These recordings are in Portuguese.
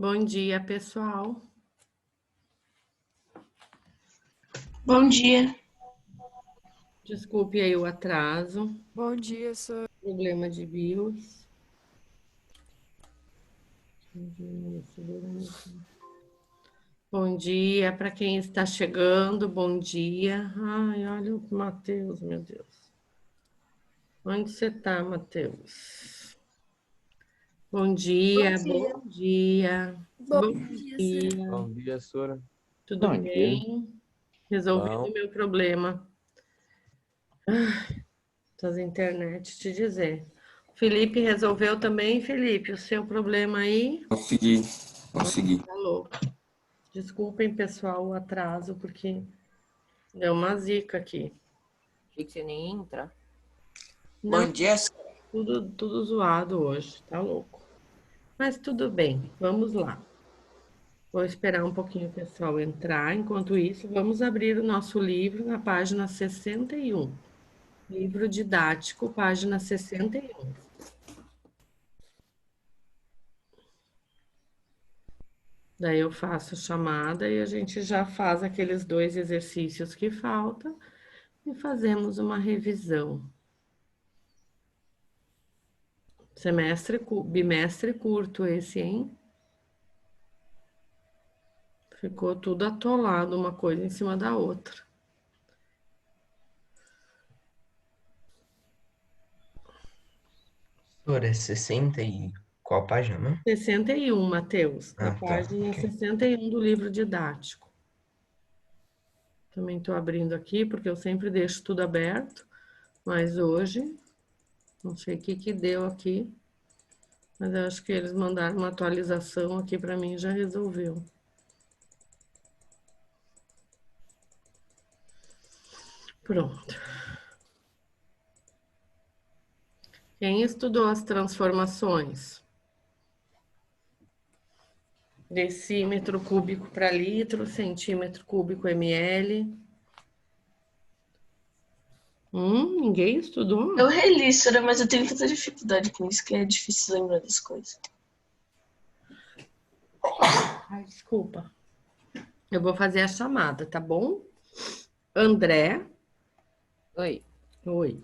Bom dia, pessoal. Bom dia. Desculpe aí o atraso. Bom dia, senhor. Problema de BIOS. Bom dia para quem está chegando. Bom dia. Ai, olha o Matheus, meu Deus. Onde você está, Matheus? Bom dia, bom dia. Bom dia. Bom dia, senhora. Tudo Bom dia. bem? Resolvendo o meu problema. Das internet, te dizer. Felipe resolveu também, Felipe, o seu problema aí? Consegui. Tá louco. Desculpem, pessoal, o atraso, porque deu uma zica aqui. Achei que você nem ia entrar. Não, Bom dia. tudo zoado hoje, tá louco. Mas tudo bem, vamos lá. Vou esperar um pouquinho o pessoal entrar. Enquanto isso, vamos abrir o nosso livro na página 61. Livro didático, página 61. Daí eu faço chamada e a gente já faz aqueles 2 exercícios que faltam e fazemos uma revisão. Bimestre curto esse, hein? Ficou tudo atolado, uma coisa em cima da outra. Professora, 60 e qual página, né? 61, Matheus, na Ah, tá. página Ok. 61 do livro didático. Também estou abrindo aqui, porque eu sempre deixo tudo aberto, mas hoje, não sei o que deu aqui, mas eu acho que eles mandaram uma atualização aqui para mim e já resolveu. Pronto. Quem estudou as transformações? Decímetro cúbico para litro, centímetro cúbico ml. Ninguém estudou? Eu reli, professora, mas eu tenho tanta dificuldade com isso que é difícil lembrar das coisas. Ai, desculpa. Eu vou fazer a chamada, tá bom? André. Oi. Oi.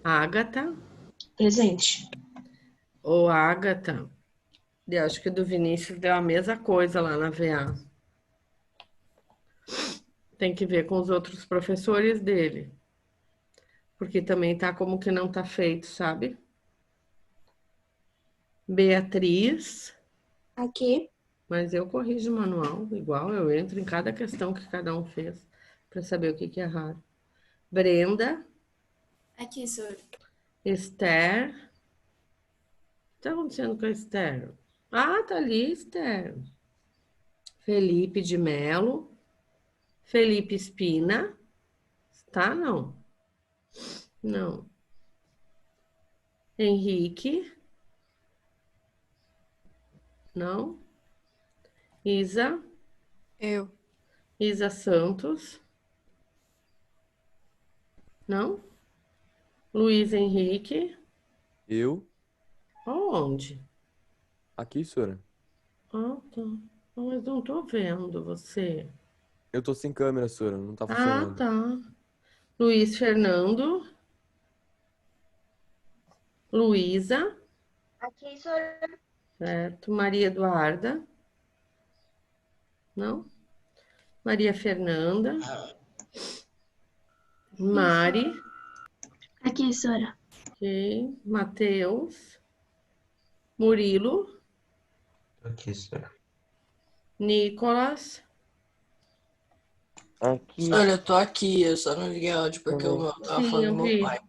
Ágata. Presente. Ô, Ágata. Eu acho que o do Vinícius deu a mesma coisa lá na VA. Tem que ver com os outros professores dele. Porque também tá como que não tá feito, sabe? Beatriz. Aqui. Mas eu corrijo o manual, igual eu entro em cada questão que cada um fez para saber o que é errado. Brenda. Aqui, senhor. Esther. O que tá acontecendo com a Esther? Ah, tá ali, Esther. Felipe de Melo. Felipe Espina. Tá, não? Não. Henrique. Não. Isa. Eu. Isa Santos. Não. Luiz Henrique. Eu. Aonde? Aqui, senhora. Ah, tá. Mas não tô vendo você. Eu tô sem câmera, senhora. Não tá Ah, funcionando. tá. Luiz Fernando. Luísa. Aqui, senhor. Certo. Maria Eduarda. Não. Maria Fernanda. Mari. Aqui, senhora. Ok. Matheus. Murilo. Aqui, senhora. Nicolas. Aqui. Olha, eu tô aqui, eu só não liguei áudio porque o meu tava Sim, falando eu do meu vi. pai.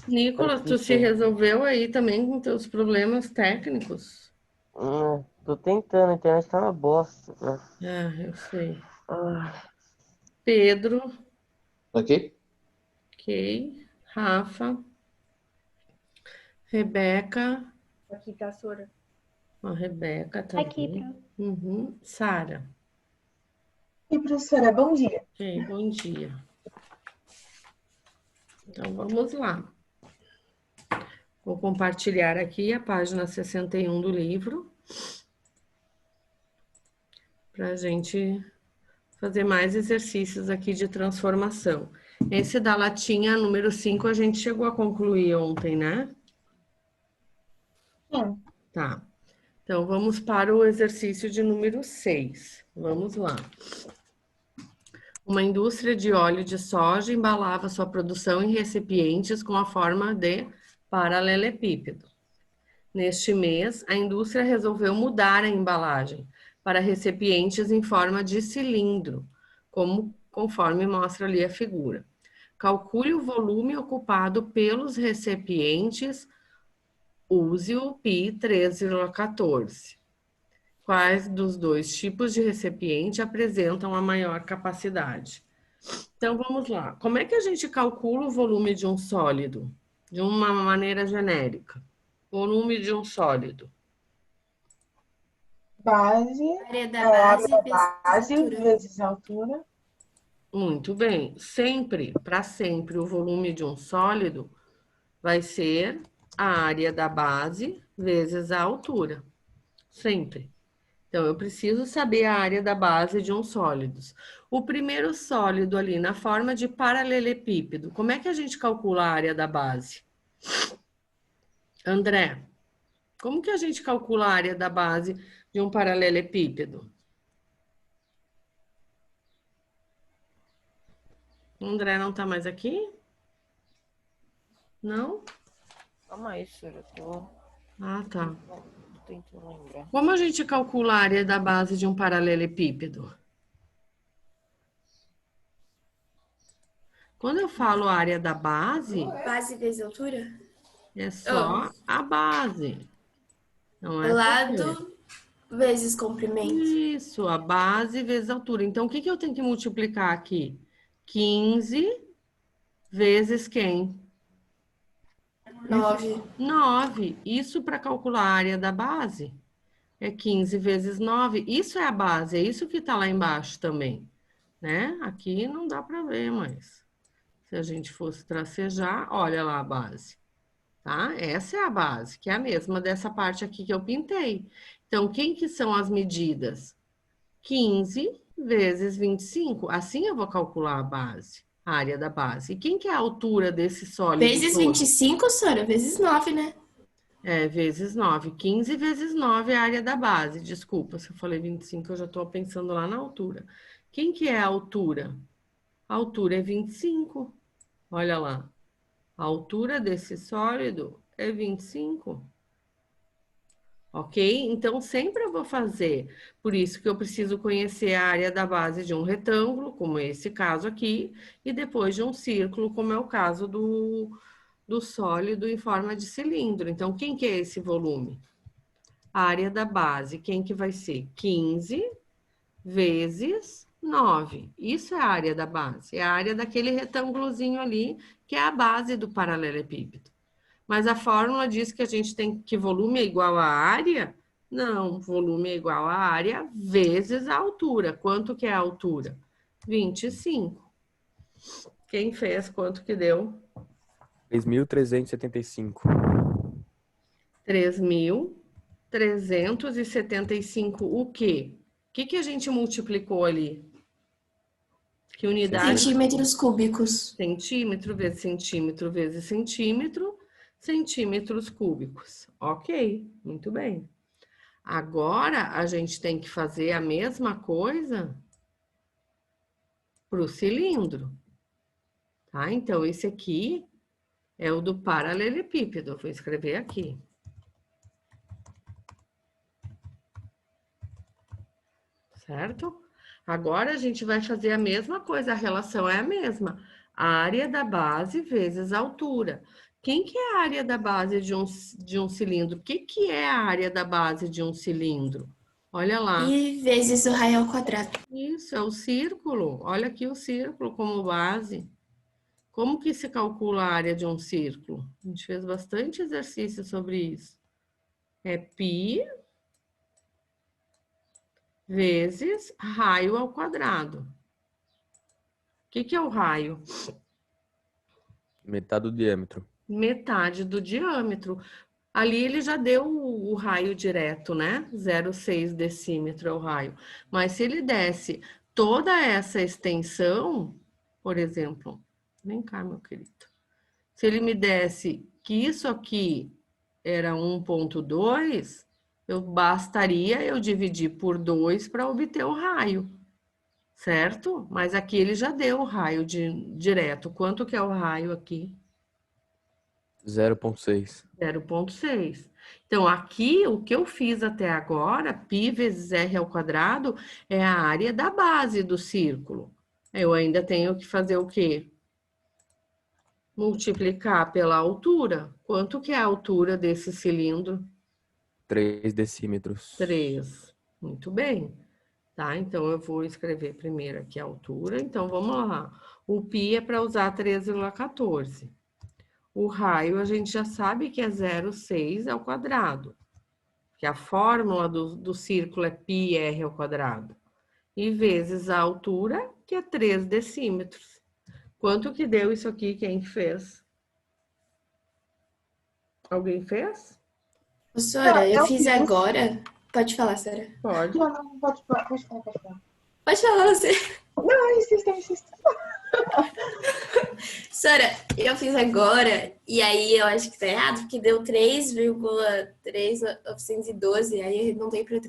Nicolas, Aqui, tu se senhor. resolveu aí também com teus problemas técnicos? Tô tentando, a internet tá uma bosta. Ah, eu sei. Ah, Pedro. aqui? Ok. Rafa. Rebeca. Aqui, tá, senhora. A Rebeca Aqui, também. Sara. E professora, bom dia. Ok, bom dia. Então vamos lá. Vou compartilhar aqui a página 61 do livro. para a gente fazer mais exercícios aqui de transformação. Esse da latinha número 5 a gente chegou a concluir ontem, né? Sim. Tá. Então, vamos para o exercício de número 6. Vamos lá. Uma indústria de óleo de soja embalava sua produção em recipientes com a forma de paralelepípedo. Neste mês, a indústria resolveu mudar a embalagem para recipientes em forma de cilindro, conforme mostra ali a figura. Calcule o volume ocupado pelos recipientes, use o PI 13,14. Quais dos dois tipos de recipiente apresentam a maior capacidade? Então, vamos lá. Como é que a gente calcula o volume de um sólido? De uma maneira genérica. Volume de um sólido. Base, Área da área da base base altura. vezes altura. Muito bem. Sempre, para sempre, o volume de um sólido vai ser a área da base vezes a altura. Sempre. Então, eu preciso saber a área da base de um sólido. O primeiro sólido ali, na forma de paralelepípedo, como é que a gente calcula a área da base? André, como que a gente calcula a área da base de um paralelepípedo? O André não tá mais aqui? Não? Calma aí, senhora. Ah, tá. Tô tentando lembrar. Como a gente calcula a área da base de um paralelepípedo? Quando eu falo área da base, Base vezes altura? é só a base. Não é Lado vezes comprimento. isso, a base vezes a altura. Então, o que eu tenho que multiplicar aqui? 15 vezes quem? 9. 9. Isso para calcular a área da base é 15 vezes 9. Isso é a base, é isso que está lá embaixo também, né? Aqui não dá para ver, mas se a gente fosse tracejar, olha lá a base, tá? Essa é a base, que é a mesma dessa parte aqui que eu pintei. Então, quem que são as medidas? 15 vezes 25. Assim eu vou calcular a base, a área da base. E quem que é a altura desse sólido Vezes todo? 25, Sora? Vezes 9, né? É, vezes 9. 15 vezes 9 é a área da base. Desculpa, se eu falei 25, eu já estou pensando lá na altura. Quem que é a altura? A altura é 25. Olha lá. A altura desse sólido é 25. Ok? Então, sempre eu vou fazer. Por isso que eu preciso conhecer a área da base de um retângulo, como esse caso aqui, e depois de um círculo, como é o caso do sólido em forma de cilindro. Então, quem que é esse volume? A área da base, quem que vai ser? 15 vezes 9. Isso é a área da base. É a área daquele retângulozinho ali, que é a base do paralelepípedo. Mas a fórmula diz que a gente tem que volume é igual a área? Não, volume é igual a área vezes a altura. Quanto que é a altura? 25. Quem fez, quanto que deu? 3.375. 3.375 o quê? O que a gente multiplicou ali? Que unidade? Centímetros cúbicos. Centímetro vezes centímetro vezes centímetro, centímetros cúbicos. Ok, muito bem. Agora, a gente tem que fazer a mesma coisa para o cilindro. Tá? Então, esse aqui é o do paralelepípedo. Eu vou escrever aqui. Certo? Agora, a gente vai fazer a mesma coisa. A relação é a mesma. A área da base vezes a altura. Quem que é a área da base de um cilindro? O que é a área da base de um cilindro? Olha lá. E vezes o raio ao quadrado. Isso, é o círculo. Olha aqui o círculo como base. Como que se calcula a área de um círculo? A gente fez bastante exercício sobre isso. É π vezes raio ao quadrado. O que é o raio? Metade do diâmetro. Metade do diâmetro. Ali ele já deu o raio direto, né? 0,6 decímetro é o raio. Mas se ele desse toda essa extensão, por exemplo, vem cá, meu querido. Se ele me desse que isso aqui era 1,2, bastaria eu dividir por 2 para obter o raio, certo? Mas aqui ele já deu o raio direto. Quanto que é o raio aqui? 0,6. 0,6. Então, aqui, o que eu fiz até agora, π vezes r ao quadrado, é a área da base do círculo. Eu ainda tenho que fazer o quê? Multiplicar pela altura. Quanto que é a altura desse cilindro? 3 decímetros. 3. Muito bem. Tá? Então, eu vou escrever primeiro aqui a altura. Então, vamos lá. O π é para usar 13,14. O raio, a gente já sabe que é 0,6 ao quadrado. Que a fórmula do círculo é πr ao quadrado. E vezes a altura, que é 3 decímetros. Quanto que deu isso aqui? Quem fez? Alguém fez? Professora, eu Eu fiz fiz. agora. Pode falar, Sara. Pode. Não, não, pode falar. Pode falar você. Não, insista. Sara, eu fiz agora, e aí eu acho que tá errado, porque deu 3,3912, aí eu não tem para Eu ia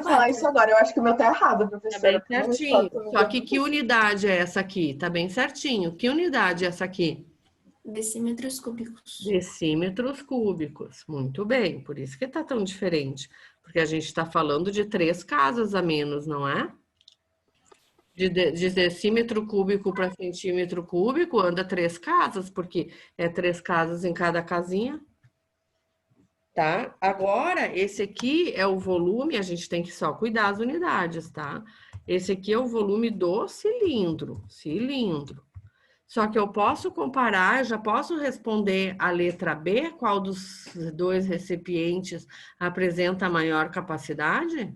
falar 3,4. isso agora. Eu acho que o meu tá errado, Tá professora. bem certinho. Só que unidade é essa aqui? Tá bem certinho. Que unidade é essa aqui? Decímetros cúbicos. Decímetros cúbicos. Muito bem. Por isso que tá tão diferente. Porque a gente tá falando de 3 casas a menos, não é? De decímetro cúbico para centímetro cúbico anda 3 casas, porque é 3 casas em cada casinha. Tá? Agora, esse aqui é o volume, a gente tem que só cuidar as unidades, tá? Esse aqui é o volume do cilindro. Só que eu posso comparar, já posso responder a letra B, qual dos 2 recipientes apresenta maior capacidade?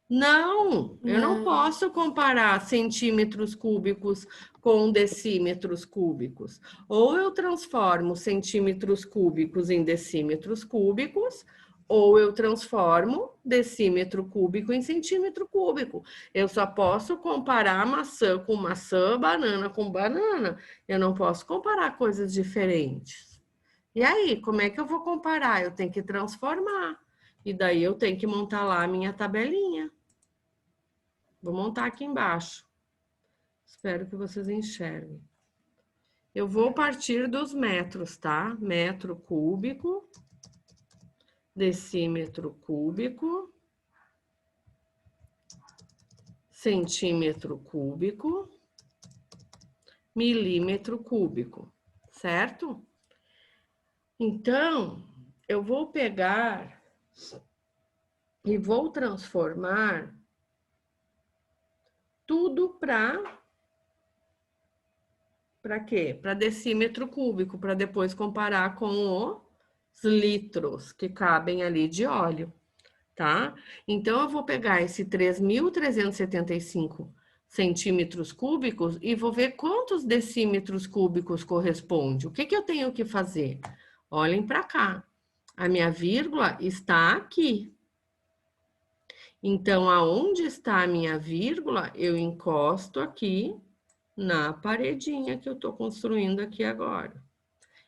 Não, eu não posso comparar centímetros cúbicos com decímetros cúbicos. Ou eu transformo centímetros cúbicos em decímetros cúbicos, ou eu transformo decímetro cúbico em centímetro cúbico. Eu só posso comparar maçã com maçã, banana com banana. Eu não posso comparar coisas diferentes. E aí, como é que eu vou comparar? Eu tenho que transformar. E daí eu tenho que montar lá a minha tabelinha. Vou montar aqui embaixo. Espero que vocês enxerguem. Eu vou partir dos metros, tá? Metro cúbico, decímetro cúbico, centímetro cúbico, milímetro cúbico, certo? Então, eu vou pegar e vou transformar tudo para quê? Para decímetro cúbico, para depois comparar com os litros que cabem ali de óleo, tá? Então, eu vou pegar esse 3.375 centímetros cúbicos e vou ver quantos decímetros cúbicos corresponde. O que que eu tenho que fazer? Olhem para cá. A minha vírgula está aqui. Então, aonde está a minha vírgula, eu encosto aqui na paredinha que eu estou construindo aqui agora.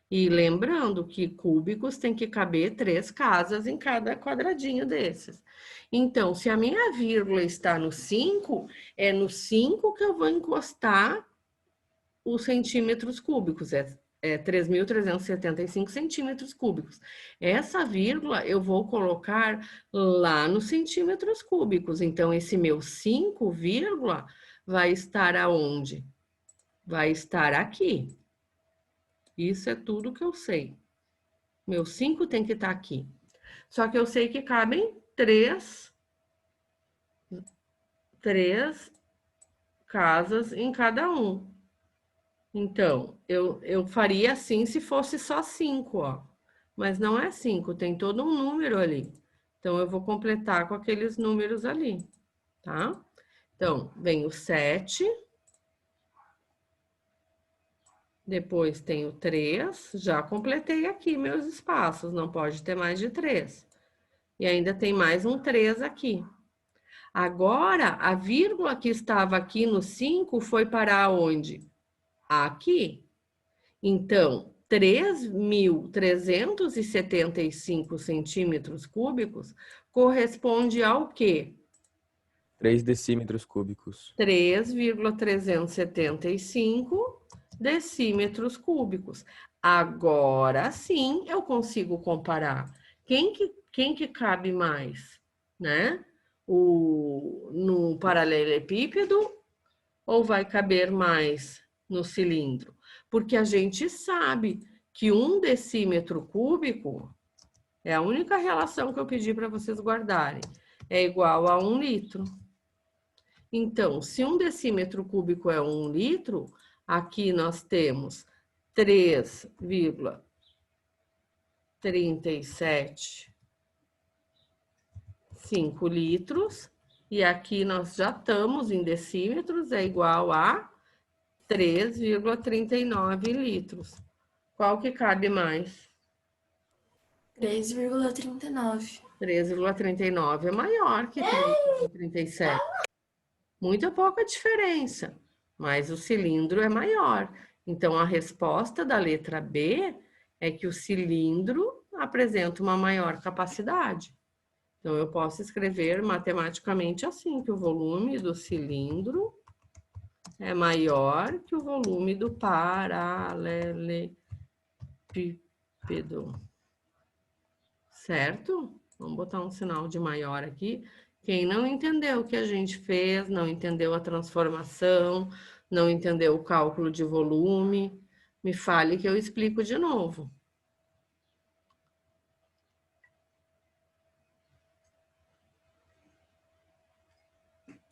E lembrando que cúbicos tem que caber 3 casas em cada quadradinho desses. Então, se a minha vírgula está no 5, é no 5 que eu vou encostar os centímetros cúbicos, é 3.375 centímetros cúbicos. Essa vírgula eu vou colocar lá nos centímetros cúbicos. Então, esse meu 5, vírgula, vai estar aonde? Vai estar aqui. Isso é tudo que eu sei. Meu 5 tem que estar aqui. Só que eu sei que cabem 3 casas em cada um. Então, eu faria assim se fosse só 5, ó. Mas não é 5, tem todo um número ali. Então, eu vou completar com aqueles números ali, tá? Então, vem o 7, Depois tenho 3, já completei aqui meus espaços, não pode ter mais de 3. E ainda tem mais um 3 aqui. Agora, a vírgula que estava aqui no 5 foi parar onde? Aqui. Então, 3.375 centímetros cúbicos corresponde ao quê? 3 decímetros cúbicos. 3,375 decímetros cúbicos. Agora sim eu consigo comparar. Quem que cabe mais, né? No paralelepípedo ou vai caber mais no cilindro? Porque a gente sabe que 1 decímetro cúbico é a única relação que eu pedi para vocês guardarem. É igual a 1 litro. Então, se 1 decímetro cúbico é 1 litro, aqui nós temos 3,375 litros. E aqui nós já estamos em decímetros, é igual a 3,39 litros. Qual que cabe mais? 3,39. 3,39 é maior que 3,37. Muita pouca diferença, mas o cilindro é maior. Então, a resposta da letra B é que o cilindro apresenta uma maior capacidade. Então, eu posso escrever matematicamente assim, que o volume do cilindro é maior que o volume do paralelepípedo. Certo? Vamos botar um sinal de maior aqui. Quem não entendeu o que a gente fez, não entendeu a transformação, não entendeu o cálculo de volume, me fale que eu explico de novo.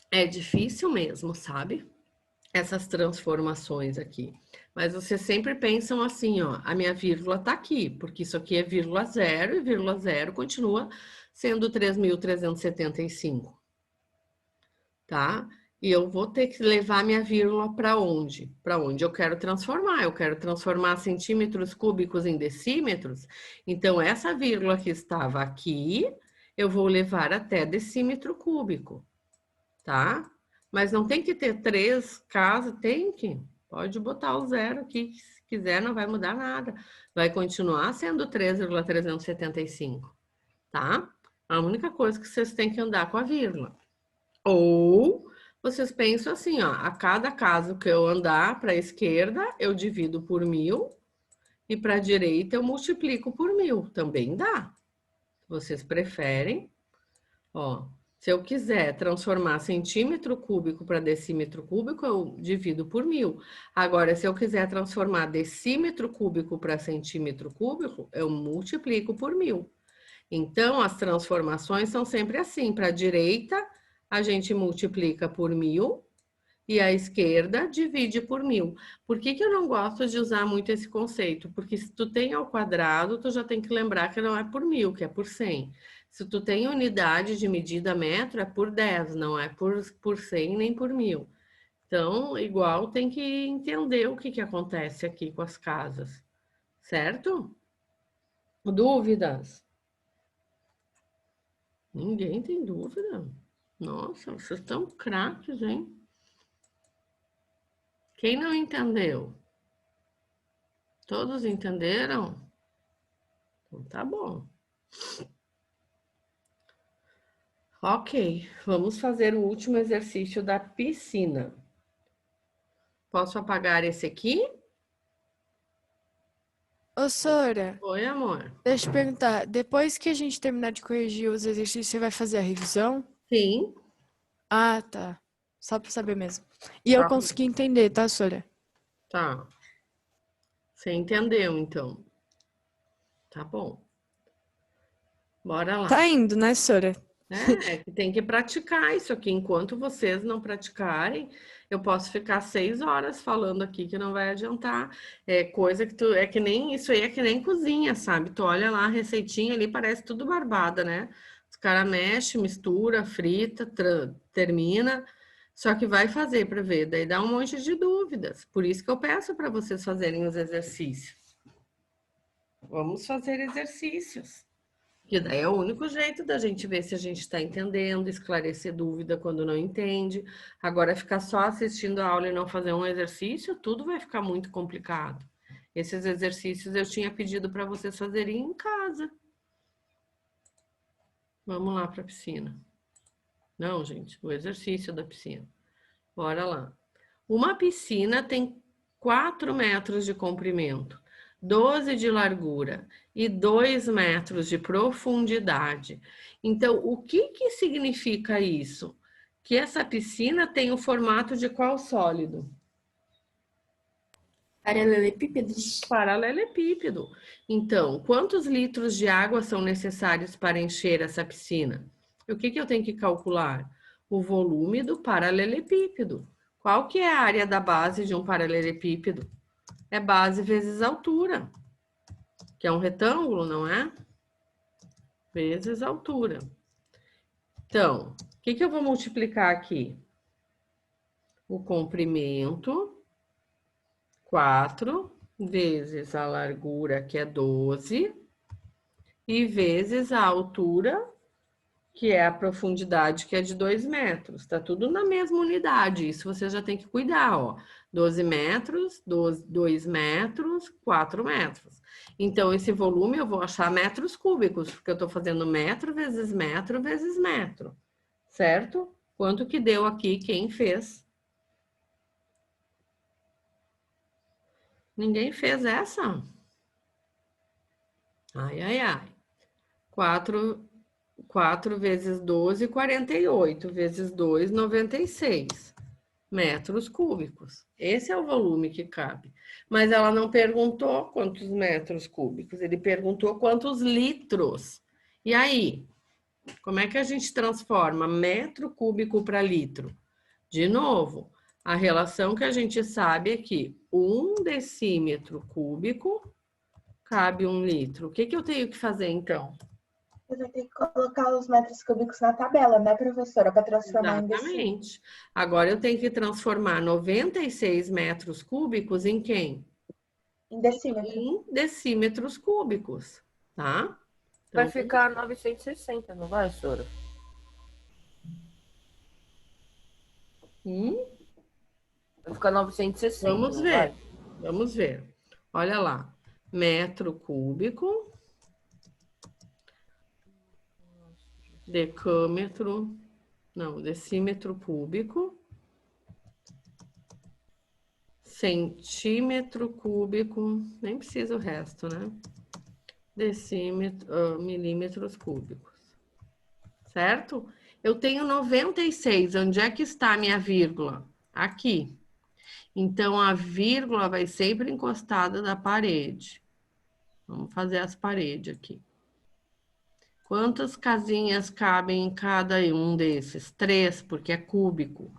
É difícil mesmo, sabe? Essas transformações aqui. Mas vocês sempre pensam assim, ó, a minha vírgula tá aqui, porque isso aqui é vírgula zero e vírgula zero continua sendo 3.375, tá? E eu vou ter que levar minha vírgula para onde? Para onde eu quero transformar. Eu quero transformar centímetros cúbicos em decímetros. Então, essa vírgula que estava aqui, eu vou levar até decímetro cúbico, tá? Mas não tem que ter 3 casas, tem que. Pode botar o zero aqui, se quiser, não vai mudar nada. Vai continuar sendo 3,375, tá? A única coisa que vocês têm que andar com a vírgula. Ou vocês pensam assim, ó, a cada casa que eu andar para a esquerda, eu divido por 1.000 e para a direita eu multiplico por 1.000. Também dá. Vocês preferem, ó, se eu quiser transformar centímetro cúbico para decímetro cúbico, eu divido por 1.000. Agora, se eu quiser transformar decímetro cúbico para centímetro cúbico, eu multiplico por 1.000. Então, as transformações são sempre assim. Para a direita, a gente multiplica por 1.000 e a esquerda divide por 1.000. Por que eu não gosto de usar muito esse conceito? Porque se tu tem ao quadrado, tu já tem que lembrar que não é por 1.000, que é por 100. Se tu tem unidade de medida metro, é por 10, não é por 100 nem por 1.000. Então, igual tem que entender o que acontece aqui com as casas, certo? Dúvidas? Ninguém tem dúvida? Nossa, vocês estão craques, hein? Quem não entendeu? Todos entenderam? Então tá bom. Ok, vamos fazer o último exercício da piscina. Posso apagar esse aqui? Ô, Sora, Oi, amor. deixa eu te perguntar. Depois que a gente terminar de corrigir os exercícios, você vai fazer a revisão? Sim. Ah, tá. Só pra saber mesmo. E eu Tá. consegui entender, tá, Sora? Tá. Você entendeu, então. Tá bom. Bora lá. Tá indo, né, Sora? É que tem que praticar isso aqui. Enquanto vocês não praticarem, eu posso ficar 6 horas falando aqui que não vai adiantar. É coisa que tu. É que nem. Isso aí é que nem cozinha, sabe? Tu olha lá a receitinha ali, parece tudo barbada, né? Os caras mexem, mistura, frita, termina. Só que vai fazer para ver, daí dá um monte de dúvidas. Por isso que eu peço para vocês fazerem os exercícios. Vamos fazer exercícios. Que daí é o único jeito da gente ver se a gente está entendendo, esclarecer dúvida quando não entende. Agora, ficar só assistindo a aula e não fazer um exercício, tudo vai ficar muito complicado. Esses exercícios eu tinha pedido para vocês fazerem em casa. Vamos lá para a piscina. Não, gente, o exercício da piscina. Bora lá. Uma piscina tem 4 metros de comprimento, 12 de largura e 2 metros de profundidade. Então, o que que significa isso? Que essa piscina tem o formato de qual sólido? Paralelepípedos. Paralelepípedo. Então, quantos litros de água são necessários para encher essa piscina? O que que eu tenho que calcular? O volume do paralelepípedo. Qual que é a área da base de um paralelepípedo? É base vezes altura, que é um retângulo, não é? Vezes altura. Então, o que que eu vou multiplicar aqui? O comprimento, 4, vezes a largura, que é 12, e vezes a altura, que é a profundidade, que é de 2 metros. Tá tudo na mesma unidade, isso você já tem que cuidar, ó. 12 metros, 2 metros, 4 metros. Então, esse volume eu vou achar metros cúbicos, porque eu tô fazendo metro vezes metro vezes metro, certo? Quanto que deu aqui quem fez? Ninguém fez essa? Ai, ai, ai. 4 vezes 12, 48. Vezes 2, 96 metros cúbicos. Esse é o volume que cabe. Mas ela não perguntou quantos metros cúbicos, ele perguntou quantos litros. E aí, como é que a gente transforma metro cúbico para litro? De novo, a relação que a gente sabe é que 1 decímetro cúbico cabe 1 litro. O que que eu tenho que fazer, então? Você vai ter que colocar os metros cúbicos na tabela, né, professora? Para transformar em decímetro. Exatamente. Agora eu tenho que transformar 96 metros cúbicos em quem? Em decímetro. Em decímetros cúbicos, tá? Vai Então, ficar 960, não vai, Sora? Vai ficar 960, vamos não ver. vai? Vamos ver. Olha lá. Metro cúbico, decâmetro, não, decímetro cúbico, centímetro cúbico, nem precisa o resto, né? Decímetro, milímetros cúbicos, certo? Eu tenho 96, onde é que está a minha vírgula? Aqui. Então, a vírgula vai sempre encostada na parede. Vamos fazer as paredes aqui. Quantas casinhas cabem em cada um desses? 3, porque é cúbico.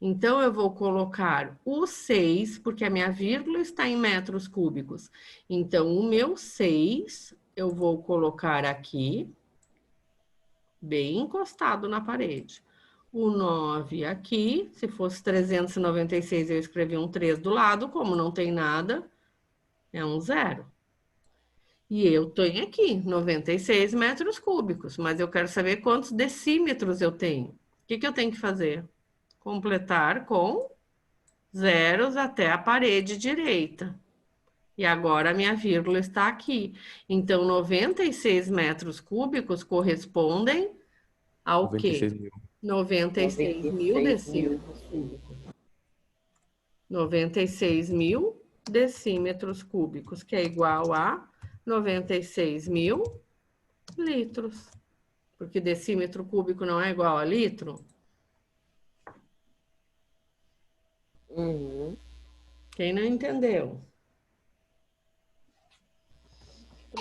Então, eu vou colocar o 6, porque a minha vírgula está em metros cúbicos. Então, o meu 6, eu vou colocar aqui, bem encostado na parede. O 9 aqui, se fosse 396, eu escrevi um 3 do lado, como não tem nada, é um 0. E eu tenho aqui 96 metros cúbicos, mas eu quero saber quantos decímetros eu tenho. O que que eu tenho que fazer? Completar com zeros até a parede direita. E agora a minha vírgula está aqui. Então, 96 metros cúbicos correspondem ao quê? 96 mil. 96 mil decímetros cúbicos. 96 mil decímetros cúbicos, que é igual a 96 mil litros. Porque decímetro cúbico não é igual a litro? Uhum. Quem não entendeu?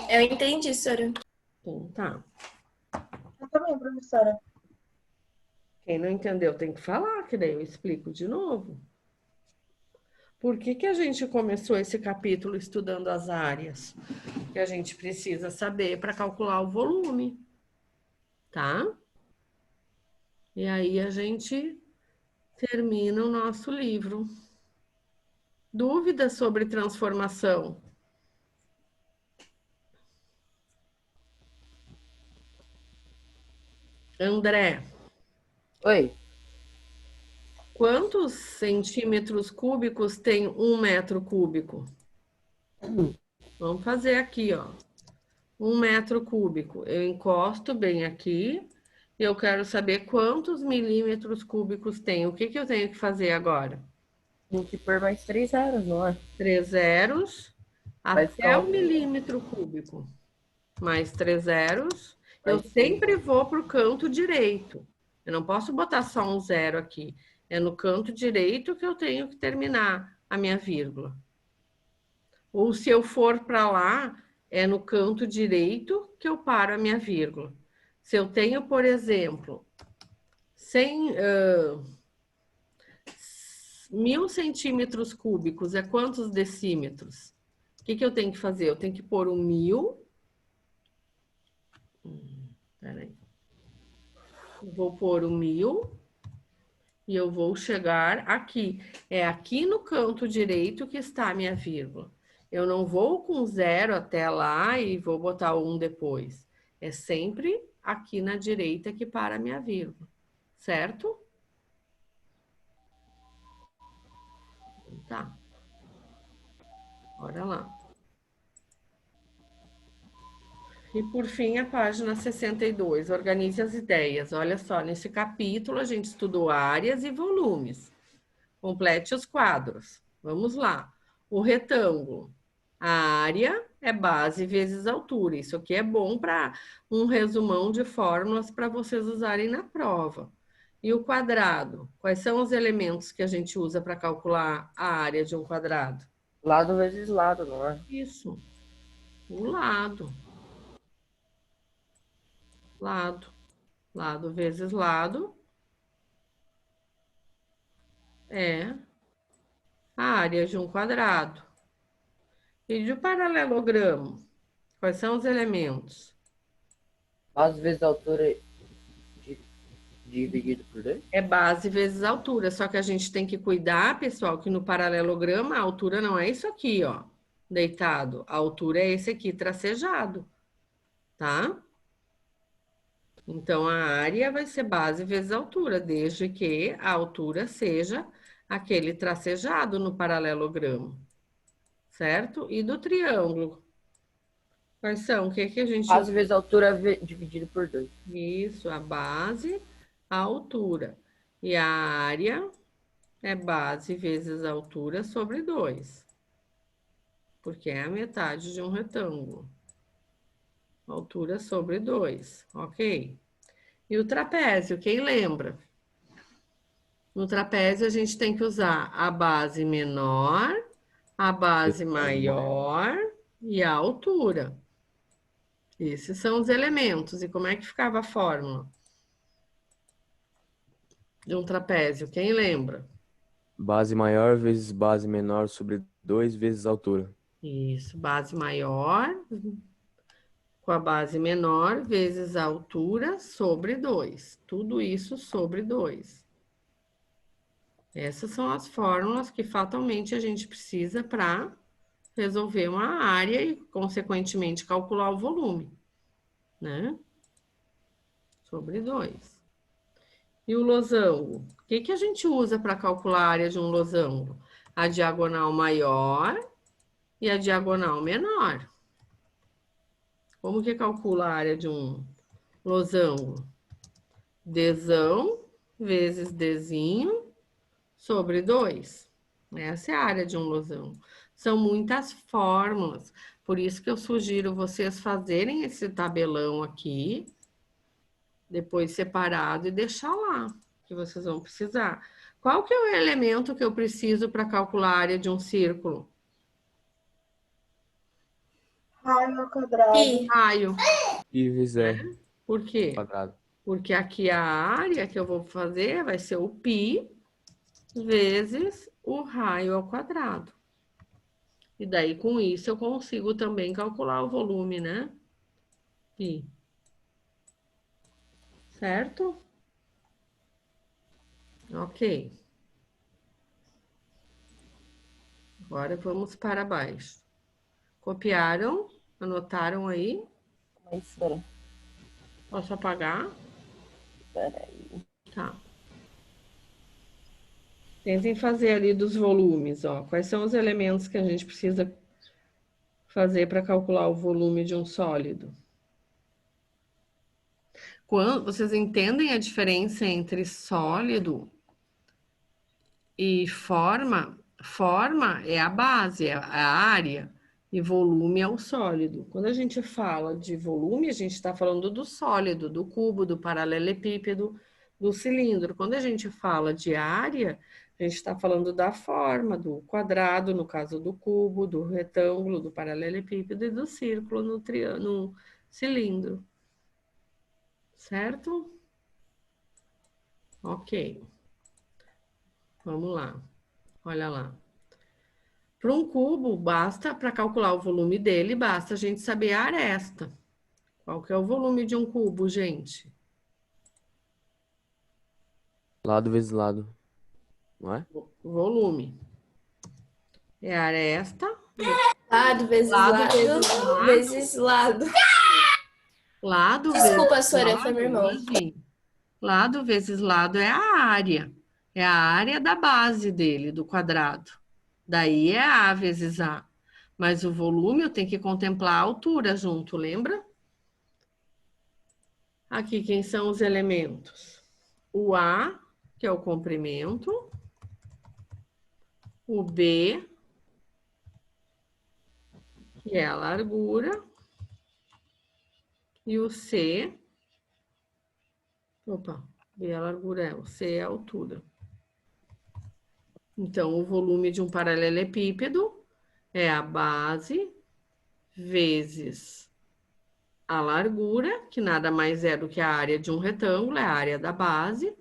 Eu entendi, Sora. Então, tá. Eu também, professora. Quem não entendeu tem que falar, que daí eu explico de novo. Por que que a gente começou esse capítulo estudando as áreas? Que a gente precisa saber para calcular o volume, tá? E aí a gente termina o nosso livro. Dúvidas sobre transformação? André, Oi, quantos centímetros cúbicos tem 1 metro cúbico? Vamos fazer aqui, ó. 1 metro cúbico. Eu encosto bem aqui e eu quero saber quantos milímetros cúbicos tem. O que que eu tenho que fazer agora? tem que pôr mais 3 zeros, não é? 3 zeros Vai até ficar o milímetro cúbico. Mais 3 zeros. Eu Vai sempre vou para o canto direito. Eu não posso botar só um zero aqui. É no canto direito que eu tenho que terminar a minha vírgula. Ou se eu for para lá, é no canto direito que eu paro a minha vírgula. Se eu tenho, por exemplo, 1000 centímetros cúbicos, é quantos decímetros? O que que eu tenho que fazer? Eu tenho que pôr um 1000. Peraí. Eu vou pôr um 1000 e eu vou chegar aqui. É aqui no canto direito que está a minha vírgula. Eu não vou com 0 até lá e vou botar 1 depois. É sempre aqui na direita que para a minha vírgula. Certo? Tá. Bora lá. E por fim, a página 62, organize as ideias. Olha só, nesse capítulo a gente estudou áreas e volumes. Complete os quadros. Vamos lá. O retângulo. A área é base vezes altura. Isso aqui é bom para um resumão de fórmulas para vocês usarem na prova. E o quadrado? Quais são os elementos que a gente usa para calcular a área de um quadrado? lado vezes lado, não é? Isso. O lado. Lado. Lado vezes lado é a área de um quadrado. E de um paralelogramo? Quais são os elementos? Base vezes altura dividido por 2. É base vezes altura, só que a gente tem que cuidar, pessoal, que no paralelograma a altura não é isso aqui, ó, deitado. A altura é esse aqui, tracejado, tá? Então, a área vai ser base vezes altura, desde que a altura seja aquele tracejado no paralelogramo, certo? E do triângulo? Quais são? O que que a gente... Base vezes altura dividido por 2. Isso, a base, a altura. E a área é base vezes a altura sobre 2. Porque é a metade de um retângulo. Altura sobre 2, ok? E o trapézio, quem lembra? No trapézio a gente tem que usar a base menor, a base maior e a altura. Esses são os elementos. E como é que ficava a fórmula de um trapézio? Quem lembra? Base maior vezes base menor sobre 2 vezes altura. Isso, base maior com a base menor vezes a altura sobre 2. Tudo isso sobre 2. Essas são as fórmulas que fatalmente a gente precisa para resolver uma área e, consequentemente, calcular o volume, né? Sobre 2. E o losango? O que que a gente usa para calcular a área de um losango? A diagonal maior e a diagonal menor. Como que calcula a área de um losango? Dzão vezes Dzinho sobre 2. Essa é a área de um losango. São muitas fórmulas, por isso que eu sugiro vocês fazerem esse tabelão aqui, depois separado e deixar lá, que vocês vão precisar. Qual que é o elemento que eu preciso para calcular a área de um círculo? Raio ao quadrado. E Raio. Pi vezes R Por quê? quadrado. Porque aqui a área que eu vou fazer vai ser o π vezes o raio ao quadrado. E daí, com isso, eu consigo também calcular o volume, né? π. Certo? Ok. Agora vamos para baixo. Copiaram? Anotaram aí? Mas espera. Posso apagar? Peraí. Tá. Tentem fazer ali dos volumes, ó. Quais são os elementos que a gente precisa fazer para calcular o volume de um sólido? Vocês entendem a diferença entre sólido e forma? Forma é a base, é a área, e volume é o sólido. Quando a gente fala de volume, a gente está falando do sólido, do cubo, do paralelepípedo, do cilindro. Quando a gente fala de área, a gente está falando da forma, do quadrado, no caso do cubo, do retângulo, do paralelepípedo e do círculo no cilindro. Certo? Ok. Vamos lá. Olha lá. Para um cubo, para calcular o volume dele, basta a gente saber a aresta. Qual que é o volume de um cubo, gente? Lado vezes lado. Não é? Volume. É a aresta. Lado vezes Lado lado, vezes lado. Lado Desculpa, vezes Sora, lado, foi meu irmão. imagina. Lado vezes lado é a área. É a área da base dele, do quadrado. Daí é A vezes A. Mas o volume eu tenho que contemplar a altura junto, lembra? Aqui, quem são os elementos? O A, que é o comprimento. O B, que é a largura. E o C. Opa, B é a largura, o C é a altura. Então, o volume de um paralelepípedo é a base vezes a largura, que nada mais é do que a área de um retângulo, é a área da base,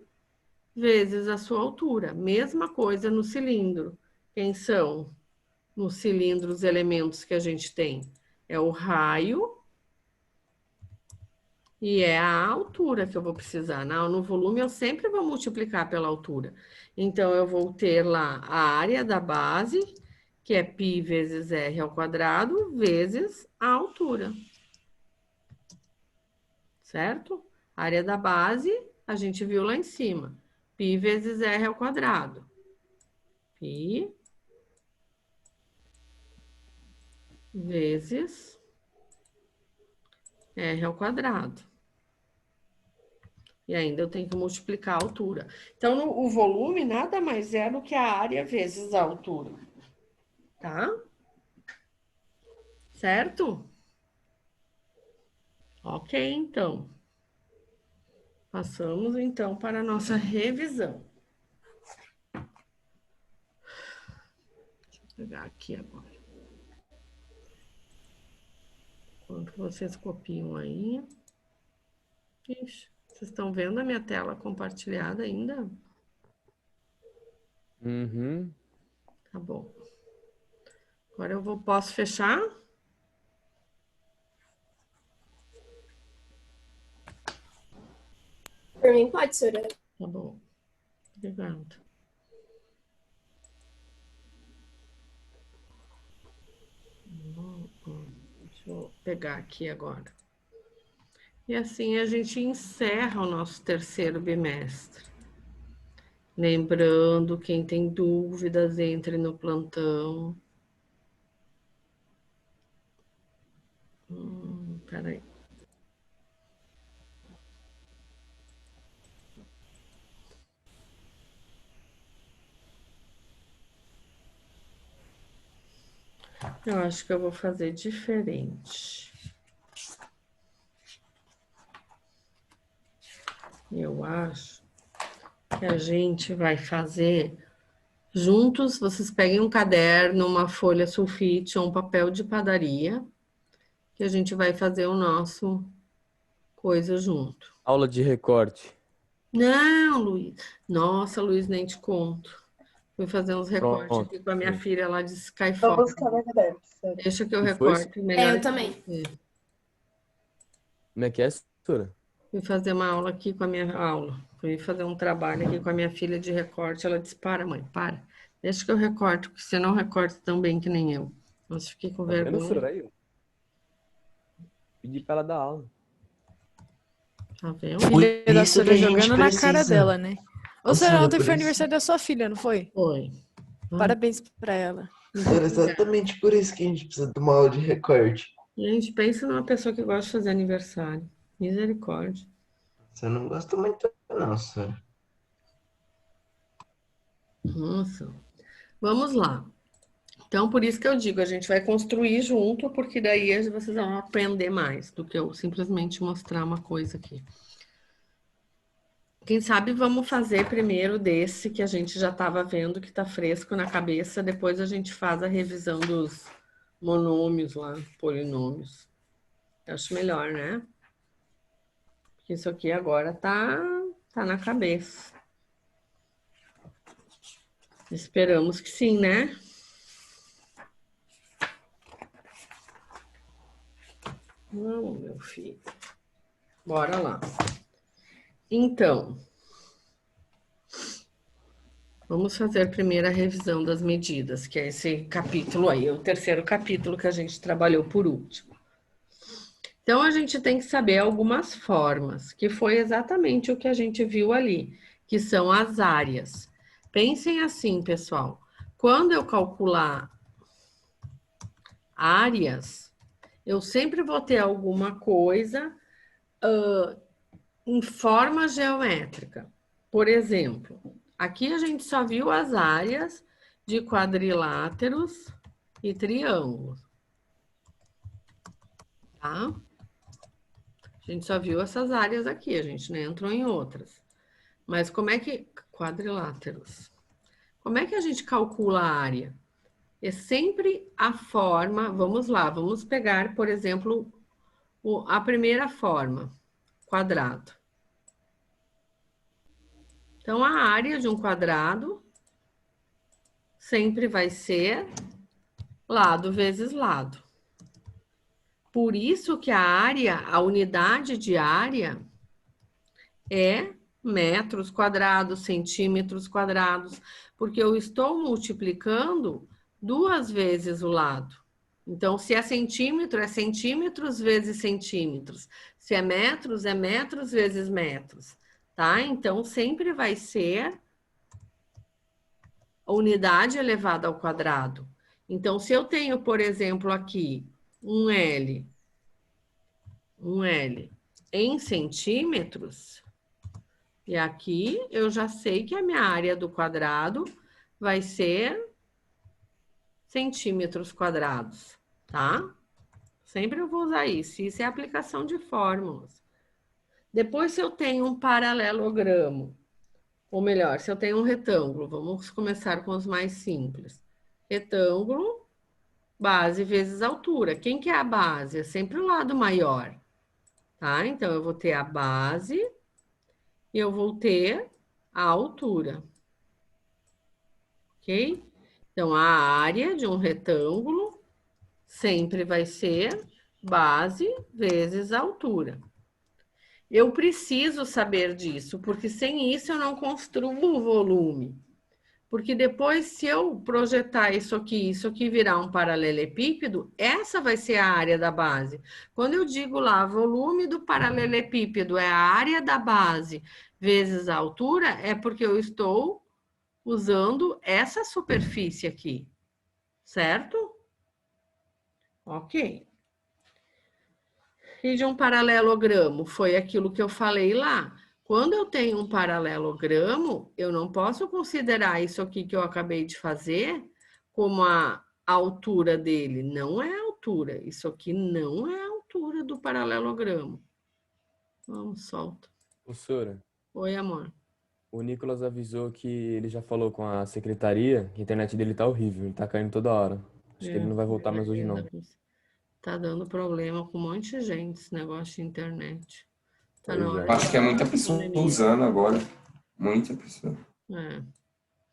vezes a sua altura. Mesma coisa no cilindro. Quem são no cilindro os elementos que a gente tem? É o raio e é a altura que eu vou precisar. No volume eu sempre vou multiplicar pela altura. Então, eu vou ter lá a área da base, que é π vezes r ao quadrado, vezes a altura. Certo? A área da base, a gente viu lá em cima. π vezes r ao quadrado. π vezes r ao quadrado. E ainda eu tenho que multiplicar a altura. Então, o volume nada mais é do que a área vezes a altura. Tá? Certo? Ok, então. Passamos, então, para a nossa revisão. Deixa eu pegar aqui agora. Enquanto vocês copiam aí. Ixi, vocês estão vendo a minha tela compartilhada ainda? Uhum. Tá bom. Agora posso fechar? Por mim, pode, Sora. Tá bom. Obrigada. Deixa eu pegar aqui agora. E assim a gente encerra o nosso terceiro bimestre. Lembrando, quem tem dúvidas, entre no plantão. Peraí. Eu acho que eu vou fazer diferente. Eu acho que a gente vai fazer juntos. Vocês peguem um caderno, uma folha sulfite ou um papel de padaria, que a gente vai fazer o nosso coisa junto. Aula de recorte. Não, Luiz. Nossa, Luiz, nem te conto. Fui fazer uns recortes Pronto. aqui com a minha Sim. filha lá de Vou Skyfall. buscar meu caderno, professora. Deixa que eu Que foi? recorte melhor. Eu também. que você. Como é que é, professora? Fui fazer uma aula aqui com a minha aula. Fui fazer um trabalho aqui com a minha filha de recorte. Ela disse: para, mãe, para. Deixa que eu recorto, porque você não recorta tão bem que nem eu. Mas fiquei com Tá vendo, vergonha. professora? Aí, ó. Pedi pra ela dar aula. Tá vendo? Filha da isso que Sora a gente jogando na cara precisa. dela, né? Ô, Ô, Sora, Sora, ontem por foi isso- aniversário da sua filha, não foi? Foi. Parabéns pra ela. Era exatamente por isso que a gente precisa de uma aula de recorte. Gente, pensa numa pessoa que gosta de fazer aniversário. Misericórdia. Você não gosta muito, não, Sora. Nossa. Vamos lá. Então, por isso que eu digo, a gente vai construir junto, porque daí vocês vão aprender mais do que eu simplesmente mostrar uma coisa aqui. Quem sabe vamos fazer primeiro desse que a gente já estava vendo, que está fresco na cabeça, depois a gente faz a revisão dos monômios lá, polinômios. Eu acho melhor, né? Porque isso aqui agora tá na cabeça. Esperamos que sim, né? Não, meu filho. Bora lá. Então, vamos fazer primeiro a revisão das medidas, que é esse capítulo aí, o terceiro capítulo que a gente trabalhou por último. Então, a gente tem que saber algumas formas, que foi exatamente o que a gente viu ali, que são as áreas. Pensem assim, pessoal, quando eu calcular áreas, eu sempre vou ter alguma coisa em forma geométrica. Por exemplo, aqui a gente só viu as áreas de quadriláteros e triângulos. Tá? A gente só viu essas áreas aqui, a gente não entrou em outras. Mas como é que... Quadriláteros. Como é que a gente calcula a área? É sempre a forma... Vamos lá, vamos pegar, por exemplo, a primeira forma, quadrado. Então, a área de um quadrado sempre vai ser lado vezes lado. Por isso que a área, a unidade de área é metros quadrados, centímetros quadrados, porque eu estou multiplicando 2 vezes o lado. Então, se é centímetros vezes centímetros. Se é metros vezes metros, tá? Então, sempre vai ser a unidade elevada ao quadrado. Então, se eu tenho, por exemplo, aqui um L em centímetros, e aqui eu já sei que a minha área do quadrado vai ser centímetros quadrados, tá? Sempre eu vou usar isso. Isso é aplicação de fórmulas. Depois, se eu tenho um paralelogramo, ou melhor, se eu tenho um retângulo, vamos começar com os mais simples. Retângulo, base vezes altura. Quem que é a base? É sempre o lado maior, tá? Então, eu vou ter a base e eu vou ter a altura. Ok? Então, a área de um retângulo sempre vai ser base vezes altura. Eu preciso saber disso, porque sem isso eu não construo o volume. Porque depois, se eu projetar isso aqui virar um paralelepípedo, essa vai ser a área da base. Quando eu digo lá, volume do paralelepípedo é a área da base vezes a altura, é porque eu estou usando essa superfície aqui, certo? Ok. E de um paralelogramo, foi aquilo que eu falei lá. Quando eu tenho um paralelogramo, eu não posso considerar isso aqui que eu acabei de fazer como a altura dele. Não é a altura. Isso aqui não é a altura do paralelogramo. Vamos, solta. Professora, Oi, amor. o Nicolas avisou que ele já falou com a secretaria que a internet dele tá horrível, ele tá caindo toda hora. Acho que ele não vai voltar mais hoje, não. Tá dando problema com um monte de gente esse negócio de internet. Tá Pois na hora é. Acho que é muita pessoa usando agora. Muita pessoa. É.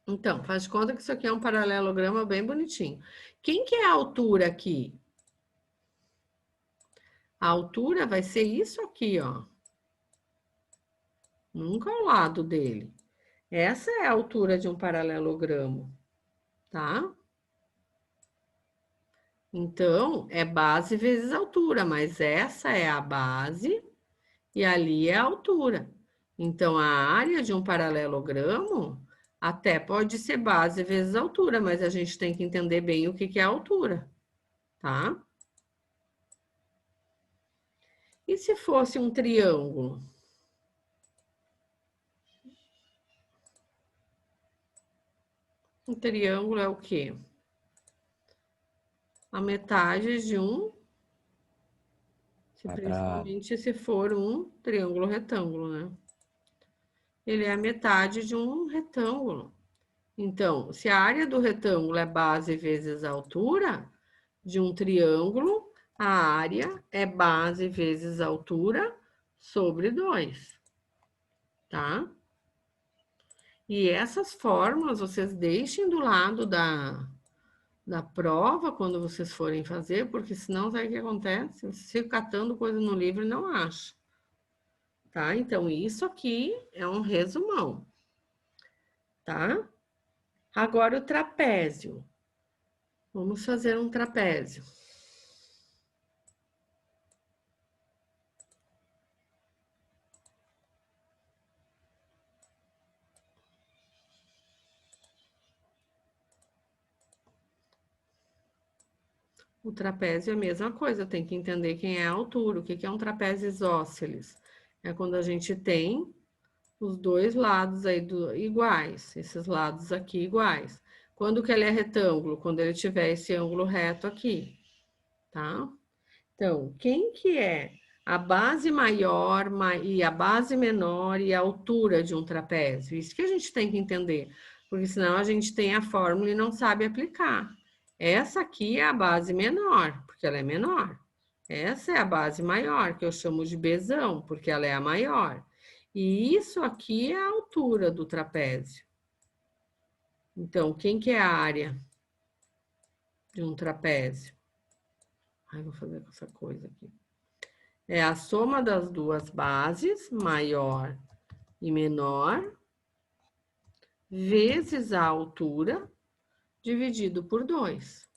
Então, faz de conta que isso aqui é um paralelograma bem bonitinho. Quem que é a altura aqui? A altura vai ser isso aqui, ó. Nunca ao lado dele. Essa é a altura de um paralelogramo. tá? Então, é base vezes altura, mas essa é a base e ali é a altura. Então, a área de um paralelogramo até pode ser base vezes altura, mas a gente tem que entender bem o que é a altura, tá? E se fosse um triângulo? Um triângulo é o quê? A metade de um, principalmente se for um triângulo retângulo, né? Ele é a metade de um retângulo. Então, se a área do retângulo é base vezes a altura de um triângulo, a área é base vezes a altura sobre 2, tá? E essas fórmulas vocês deixem do lado da prova quando vocês forem fazer, porque senão sabe o que acontece? Vocês ficam catando coisa no livro e não acham. Tá? Então, isso aqui é um resumão. Tá? Agora o trapézio. Vamos fazer um trapézio. O trapézio é a mesma coisa, tem que entender quem é a altura. O que é um trapézio isósceles? É quando a gente tem os dois lados aí iguais, esses lados aqui iguais. Quando que ele é retângulo? Quando ele tiver esse ângulo reto aqui, tá? Então, quem que é a base maior e a base menor e a altura de um trapézio? Isso que a gente tem que entender, porque senão a gente tem a fórmula e não sabe aplicar. Essa aqui é a base menor, porque ela é menor. Essa é a base maior, que eu chamo de Bzão, porque ela é a maior. E isso aqui é a altura do trapézio. Então, quem que é a área de um trapézio? Ai, vou fazer com essa coisa aqui. É a soma das duas bases, maior e menor, vezes a altura, dividido por 2.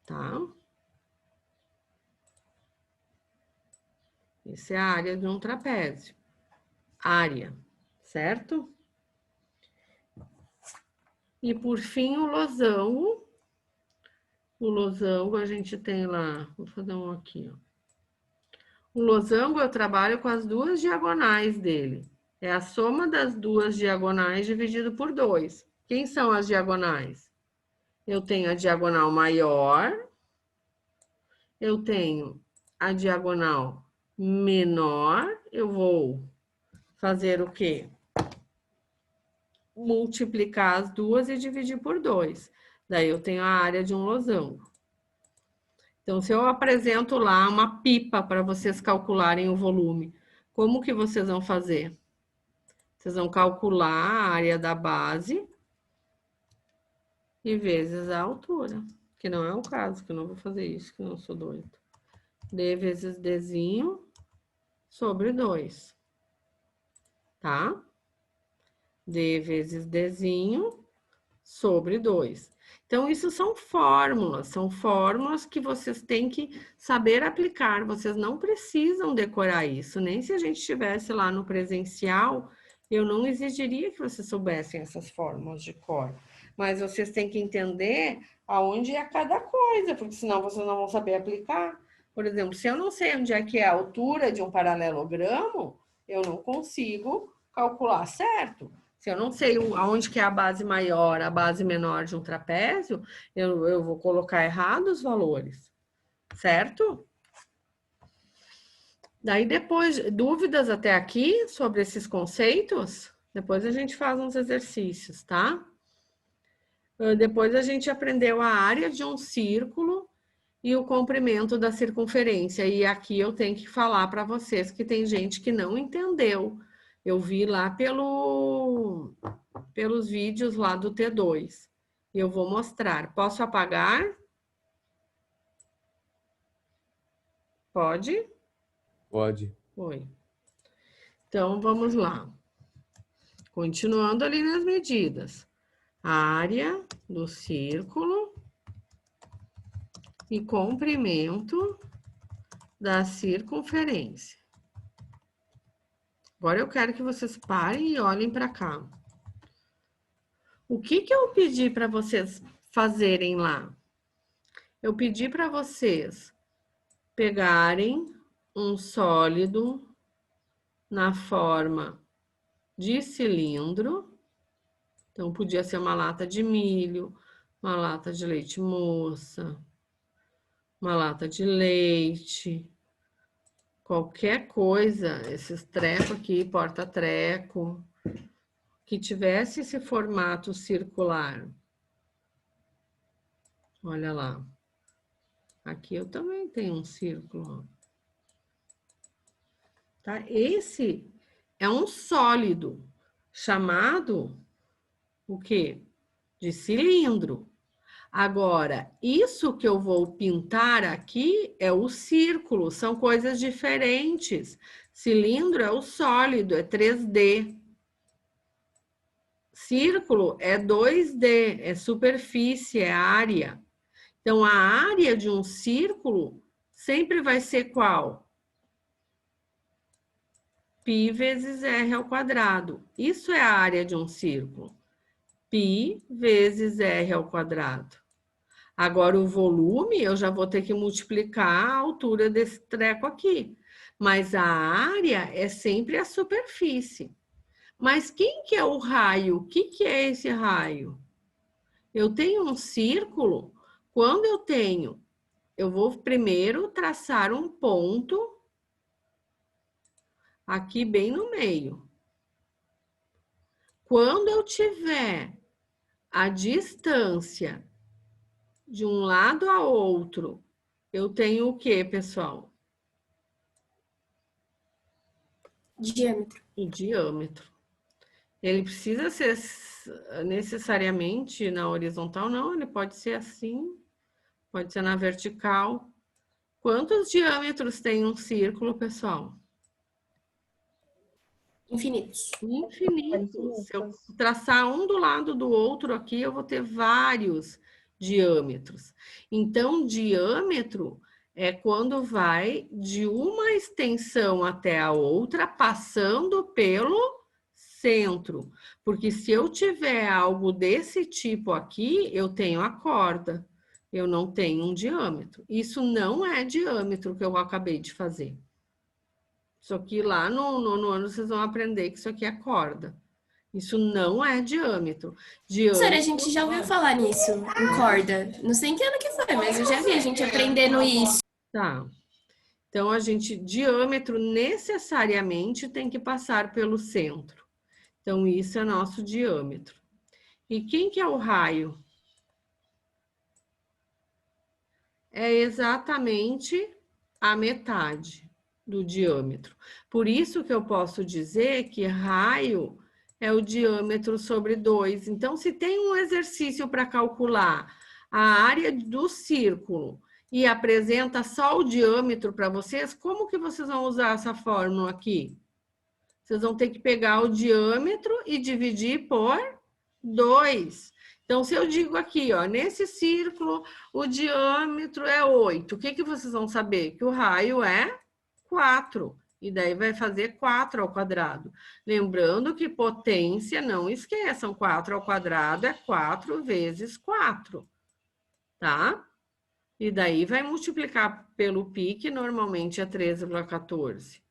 Tá? Essa é a área de um trapézio. Área, certo? E por fim, o losango. O losango a gente tem lá, vou fazer um aqui, ó. O losango eu trabalho com as duas diagonais dele. É a soma das duas diagonais dividido por 2. Quem são as diagonais? Eu tenho a diagonal maior, eu tenho a diagonal menor, eu vou fazer o quê? Multiplicar as duas e dividir por 2. Daí eu tenho a área de um losango. Então, se eu apresento lá uma pipa para vocês calcularem o volume, como que vocês vão fazer? Vocês vão calcular a área da base e vezes a altura, que não é o caso, que eu não vou fazer isso, que eu não sou doido. D vezes Dzinho sobre 2, tá? D vezes Dzinho sobre 2. Então, isso são fórmulas que vocês têm que saber aplicar. Vocês não precisam decorar isso, nem se a gente estivesse lá no presencial, eu não exigiria que vocês soubessem essas fórmulas de cor. Mas vocês têm que entender aonde é cada coisa, porque senão vocês não vão saber aplicar. Por exemplo, se eu não sei onde é que é a altura de um paralelogramo, eu não consigo calcular certo. Se eu não sei aonde que é a base maior, a base menor de um trapézio, eu vou colocar errado os valores, certo? Daí depois, dúvidas até aqui sobre esses conceitos? Depois a gente faz uns exercícios, tá? Depois a gente aprendeu a área de um círculo e o comprimento da circunferência. E aqui eu tenho que falar para vocês que tem gente que não entendeu. Eu vi lá pelos vídeos lá do T2. E eu vou mostrar. Posso apagar? Pode? Pode. Oi. Então, vamos lá. Continuando ali nas medidas. Área do círculo e comprimento da circunferência. Agora eu quero que vocês parem e olhem para cá. O que eu pedi para vocês fazerem lá? Eu pedi para vocês pegarem um sólido na forma de cilindro. Então, podia ser uma lata de milho, uma lata de leite moça, uma lata de leite, qualquer coisa, esses trecos aqui, porta-treco, que tivesse esse formato circular. Olha lá. Aqui eu também tenho um círculo, ó. Tá? Esse é um sólido chamado o quê? De cilindro. Agora, isso que eu vou pintar aqui é o círculo, são coisas diferentes. Cilindro é o sólido, é 3D. Círculo é 2D, é superfície, é área. Então, a área de um círculo sempre vai ser qual? Π vezes R ao quadrado. Isso é a área de um círculo. Π vezes R ao quadrado. Agora, o volume, eu já vou ter que multiplicar a altura desse treco aqui. Mas a área é sempre a superfície. Mas quem que é o raio? O que é esse raio? Eu tenho um círculo. Quando eu vou primeiro traçar um ponto aqui bem no meio. Quando eu tiver a distância de um lado a outro, eu tenho o quê, pessoal? Diâmetro. O diâmetro. Ele precisa ser necessariamente na horizontal? Não, ele pode ser assim, pode ser na vertical. Quantos diâmetros tem um círculo, pessoal? Infinitos. Infinitos. Se eu traçar um do lado do outro aqui, eu vou ter vários diâmetros. Então, diâmetro é quando vai de uma extensão até a outra, passando pelo centro. Porque se eu tiver algo desse tipo aqui, eu tenho a corda. Eu não tenho um diâmetro. Isso não é diâmetro que eu acabei de fazer. Isso aqui lá no nono ano vocês vão aprender que isso aqui é corda. Isso não é diâmetro. Professora, a gente já ouviu falar nisso, em corda. Não sei em que ano que foi, mas eu já vi a gente aprendendo isso. Tá. Então, diâmetro necessariamente tem que passar pelo centro. Então, isso é nosso diâmetro. E quem que é o raio? É exatamente a metade do diâmetro. Por isso que eu posso dizer que raio é o diâmetro sobre 2. Então, se tem um exercício para calcular a área do círculo e apresenta só o diâmetro para vocês, como que vocês vão usar essa fórmula aqui? Vocês vão ter que pegar o diâmetro e dividir por 2. Então, se eu digo aqui, ó, nesse círculo, o diâmetro é 8. O que vocês vão saber? Que o raio é 4. E daí vai fazer 4 ao quadrado. Lembrando que potência, não esqueçam, 4 ao quadrado é 4 vezes 4. Tá? E daí vai multiplicar pelo π, que normalmente é 13,14.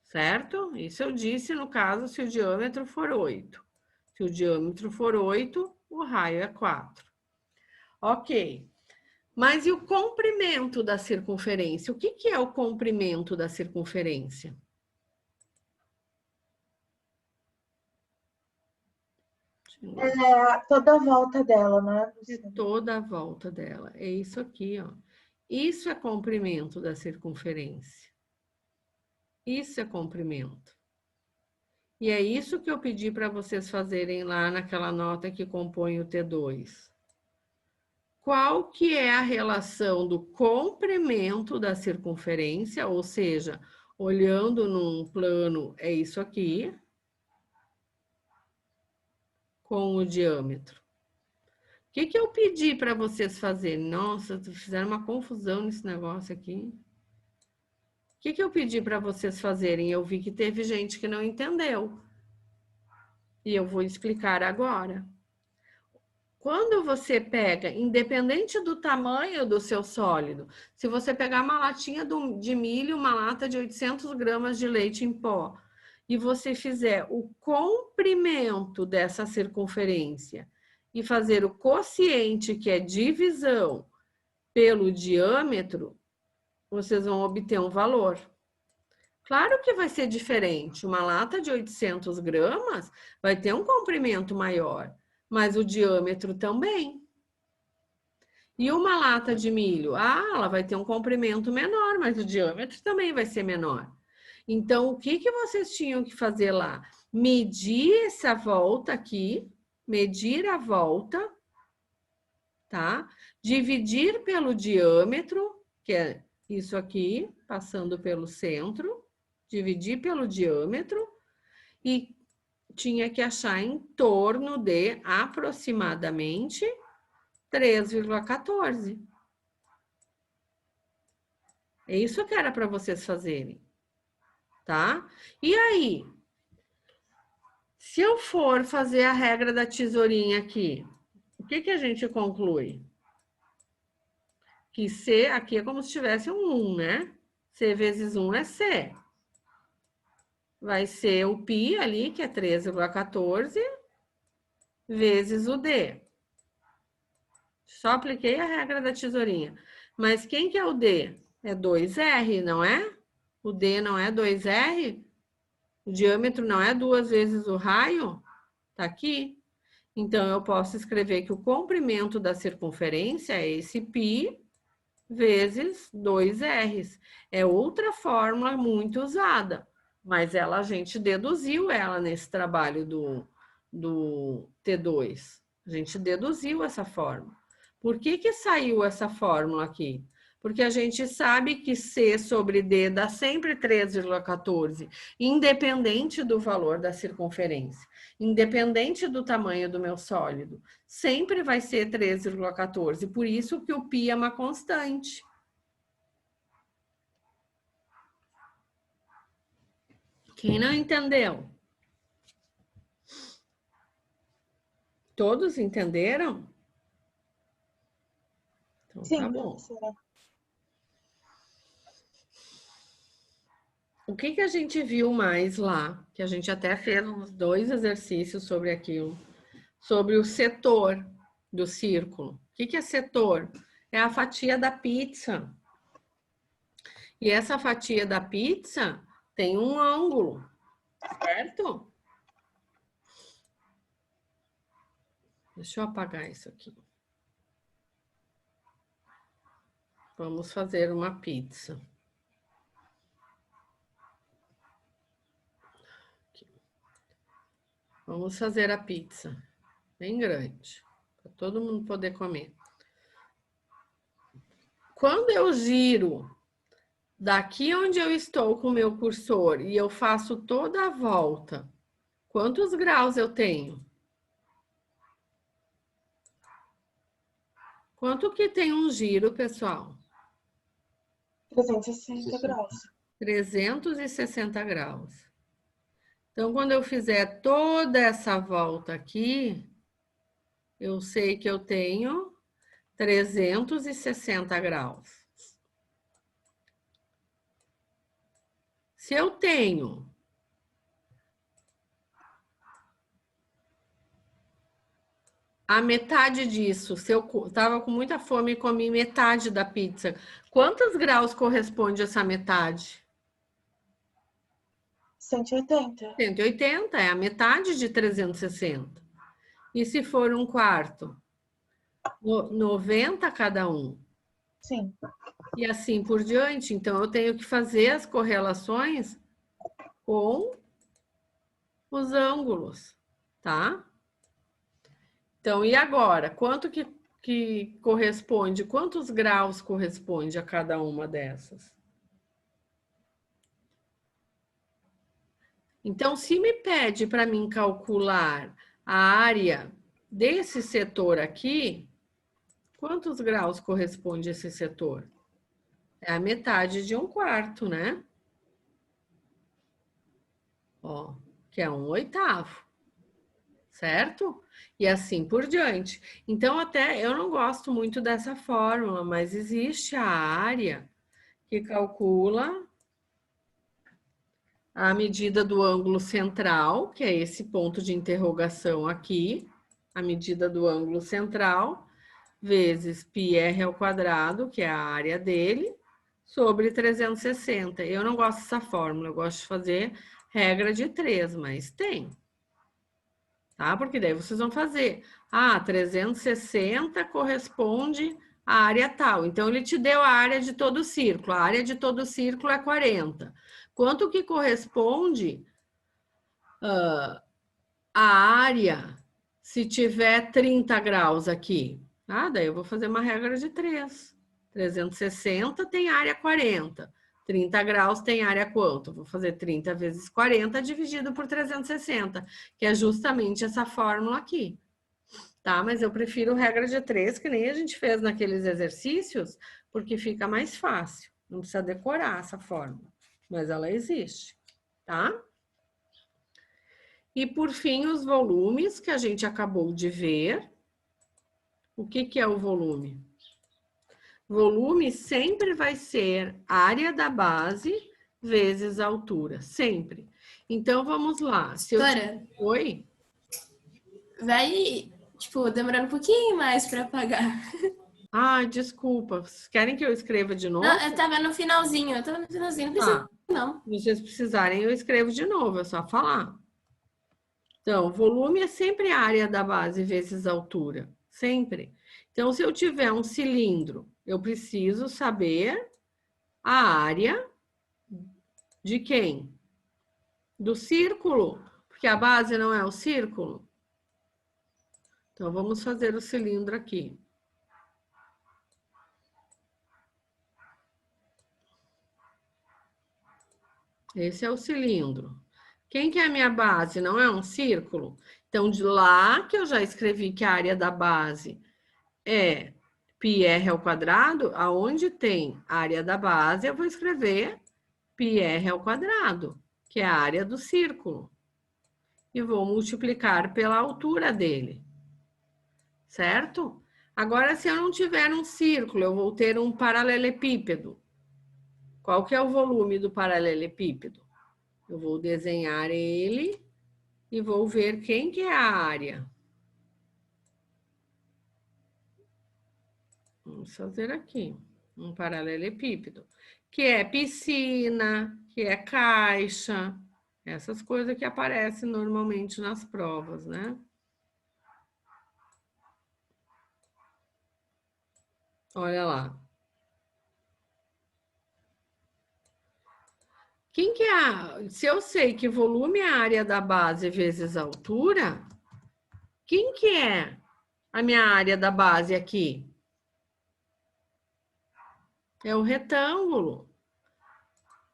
Certo? Isso eu disse no caso se o diâmetro for 8. Se o diâmetro for 8, o raio é 4. Ok. Mas e o comprimento da circunferência? O que é o comprimento da circunferência? É toda a volta dela, né? É toda a volta dela. É isso aqui, ó. Isso é comprimento da circunferência. Isso é comprimento. E é isso que eu pedi para vocês fazerem lá naquela nota que compõe o T2. Qual que é a relação do comprimento da circunferência, ou seja, olhando num plano, é isso aqui, com o diâmetro. O que eu pedi para vocês fazerem? Nossa, fizeram uma confusão nesse negócio aqui. O que eu pedi para vocês fazerem? Eu vi que teve gente que não entendeu. E eu vou explicar agora. Quando você pega, independente do tamanho do seu sólido, se você pegar uma latinha de milho, uma lata de 800 gramas de leite em pó, e você fizer o comprimento dessa circunferência e fazer o quociente, que é divisão, pelo diâmetro, vocês vão obter um valor. Claro que vai ser diferente. Uma lata de 800 gramas vai ter um comprimento maior, mas o diâmetro também. E uma lata de milho? Ela vai ter um comprimento menor, mas o diâmetro também vai ser menor. Então, o que vocês tinham que fazer lá? Medir essa volta aqui, medir a volta, tá? Dividir pelo diâmetro, que é isso aqui, passando pelo centro, dividir pelo diâmetro, e tinha que achar em torno de aproximadamente 3,14. É isso que era para vocês fazerem, tá? E aí, se eu for fazer a regra da tesourinha aqui, o que a gente conclui? Que C aqui é como se tivesse um 1, né? C vezes 1 é C. Vai ser o π ali, que é 13,14, vezes o D. Só apliquei a regra da tesourinha. Mas quem que é o D? É 2R, não é? O D não é 2R? O diâmetro não é 2 vezes o raio? Tá aqui. Então, eu posso escrever que o comprimento da circunferência é esse π vezes 2Rs. É outra fórmula muito usada, mas a gente deduziu ela nesse trabalho do T2. A gente deduziu essa fórmula. Por que saiu essa fórmula aqui? Porque a gente sabe que C sobre D dá sempre 3,14, independente do valor da circunferência, independente do tamanho do meu sólido. Sempre vai ser 3,14, por isso que o π é uma constante. Quem não entendeu? Todos entenderam? Então, Sim, tá bom. professora. O que a gente viu mais lá? Que a gente até fez uns 2 exercícios sobre aquilo. Sobre o setor do círculo. O que é setor? É a fatia da pizza. E essa fatia da pizza tem um ângulo, certo? Deixa eu apagar isso aqui. Vamos fazer uma pizza. Vamos fazer a pizza bem grande, para todo mundo poder comer. Quando eu giro daqui onde eu estou com o meu cursor e eu faço toda a volta, quantos graus eu tenho? Quanto que tem um giro, pessoal? 360 graus. 360 graus. Então, quando eu fizer toda essa volta aqui, eu sei que eu tenho 360 graus. Se eu tenho a metade disso, se eu estava com muita fome e comi metade da pizza, quantos graus corresponde essa metade? 180. 180, é a metade de 360. E se for um quarto? 90 cada um. Sim. E assim por diante. Então, eu tenho que fazer as correlações com os ângulos, tá? Então, e agora? Quanto que corresponde? Quantos graus corresponde a cada uma dessas? Então, se me pede para mim calcular A área desse setor aqui, quantos graus corresponde esse setor? É a metade de 1/4, né? Ó, que é 1/8, certo? E assim por diante. Então, até eu não gosto muito dessa fórmula, mas existe a área que calcula a medida do ângulo central, que é esse ponto de interrogação aqui, a medida do ângulo central, vezes πr², que é a área dele, sobre 360. Eu não gosto dessa fórmula, eu gosto de fazer regra de 3, mas tem. Tá? Porque daí vocês vão fazer. 360 corresponde à área tal. Então, ele te deu a área de todo o círculo. A área de todo o círculo é 40. Quanto que corresponde a área se tiver 30 graus aqui? Daí eu vou fazer uma regra de 3. 360 tem área 40. 30 graus tem área quanto? Vou fazer 30 vezes 40 dividido por 360, que é justamente essa fórmula aqui. Tá? Mas eu prefiro regra de 3, que nem a gente fez naqueles exercícios, porque fica mais fácil. Não precisa decorar essa fórmula, mas ela existe, tá? E por fim, os volumes que a gente acabou de ver. O que é o volume? Volume sempre vai ser área da base vezes a altura, sempre. Então, vamos lá. Se eu... Oi? Vai, tipo, demorando um pouquinho mais para apagar. Desculpa. Vocês querem que eu escreva de novo? Não, eu tava no finalzinho, não precisa não. Se vocês precisarem, eu escrevo de novo, é só falar. Então, volume é sempre a área da base vezes a altura, sempre. Então, se eu tiver um cilindro, eu preciso saber a área de quem? Do círculo, porque a base não é o círculo. Então, vamos fazer o cilindro aqui. Esse é o cilindro. Quem que é a minha base? Não é um círculo? Então, de lá que eu já escrevi que a área da base é πr², aonde tem área da base, eu vou escrever πr², que é a área do círculo. E vou multiplicar pela altura dele. Certo? Agora, se eu não tiver um círculo, eu vou ter um paralelepípedo. Qual que é o volume do paralelepípedo? Eu vou desenhar ele e vou ver quem que é a área. Vamos fazer aqui um paralelepípedo, que é piscina, que é caixa, essas coisas que aparecem normalmente nas provas, né? Olha lá. Quem que é? Se eu sei que volume é a área da base vezes a altura, quem que é a minha área da base aqui? É o retângulo.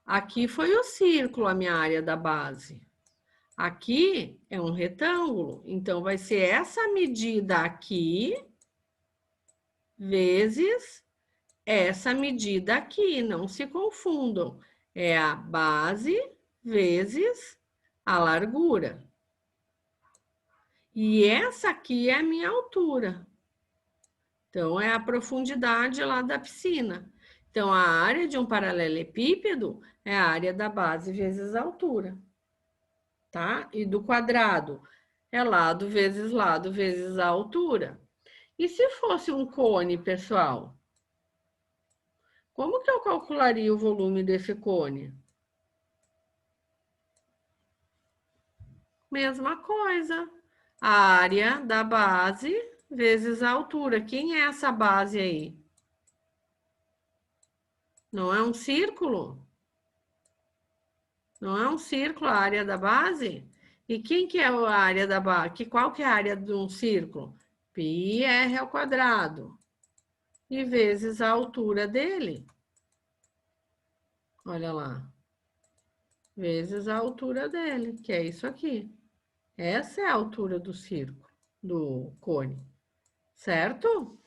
Aqui foi o círculo, a minha área da base. Aqui é um retângulo. Então, vai ser essa medida aqui vezes essa medida aqui. Não se confundam. É a base vezes a largura. E essa aqui é a minha altura. Então, é a profundidade lá da piscina. Então, a área de um paralelepípedo é a área da base vezes a altura. Tá? E do quadrado é lado vezes a altura. E se fosse um cone, pessoal? Como que eu calcularia o volume desse cone? Mesma coisa. A área da base vezes a altura. Quem é essa base aí? Não é um círculo? Não é um círculo a área da base? E quem que é a área da base? Qual que é a área de um círculo? πr². E vezes a altura dele. Olha lá. Vezes a altura dele, que é isso aqui. Essa é a altura do círculo, do cone, certo?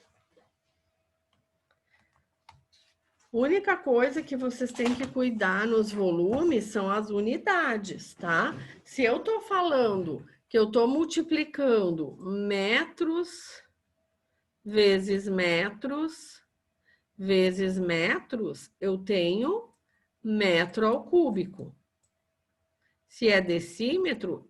A única coisa que vocês têm que cuidar nos volumes são as unidades, tá? Se eu tô falando que eu tô multiplicando metros vezes metros vezes metros, eu tenho metro ao cúbico. Se é decímetro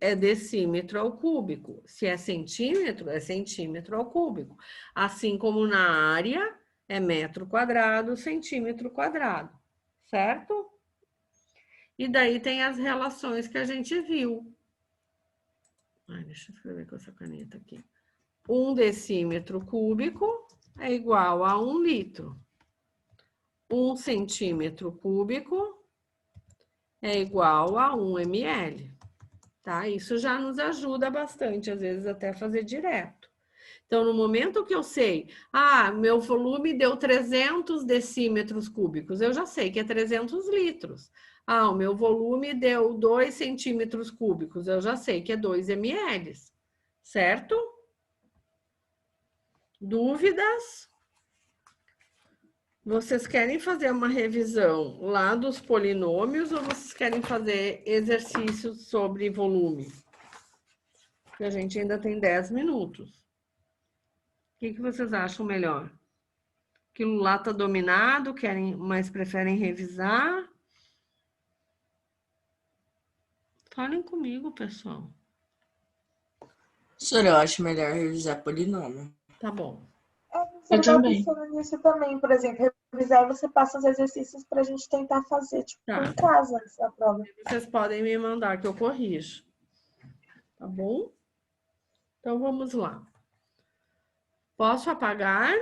ao cúbico. Se é centímetro ao cúbico. Assim como na área, é metro quadrado, centímetro quadrado. Certo? E daí tem as relações que a gente viu. Ai, deixa eu escrever com essa caneta aqui. 1 decímetro cúbico é igual a 1 litro. 1 centímetro cúbico é igual a 1 ml, tá? Isso já nos ajuda bastante, às vezes até fazer direto. Então, no momento que eu sei, meu volume deu 300 decímetros cúbicos, eu já sei que é 300 litros. O meu volume deu 2 centímetros cúbicos, eu já sei que é 2 ml, certo? Dúvidas? Vocês querem fazer uma revisão lá dos polinômios ou vocês querem fazer exercícios sobre volume? Porque a gente ainda tem 10 minutos. O que vocês acham melhor? Aquilo lá está dominado, mas preferem revisar? Falem comigo, pessoal. Senhora, eu acho melhor revisar polinômio. Tá bom. Eu também. pensando nisso também, por exemplo, revisar e você passa os exercícios para a gente tentar fazer, tipo, Tá. em casa, essa prova. Vocês podem me mandar que eu corrijo. Tá bom? Então, vamos lá. Posso apagar?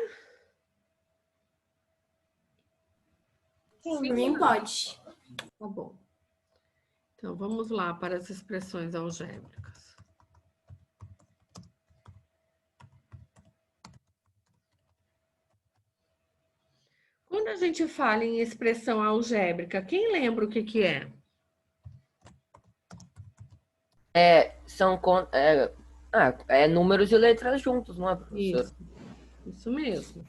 Sim, Por mim, pode. Tá bom. Então, vamos lá para as expressões algébricas. Quando a gente fala em expressão algébrica, quem lembra o que é? Números e letras juntos, não é, professor? Isso mesmo.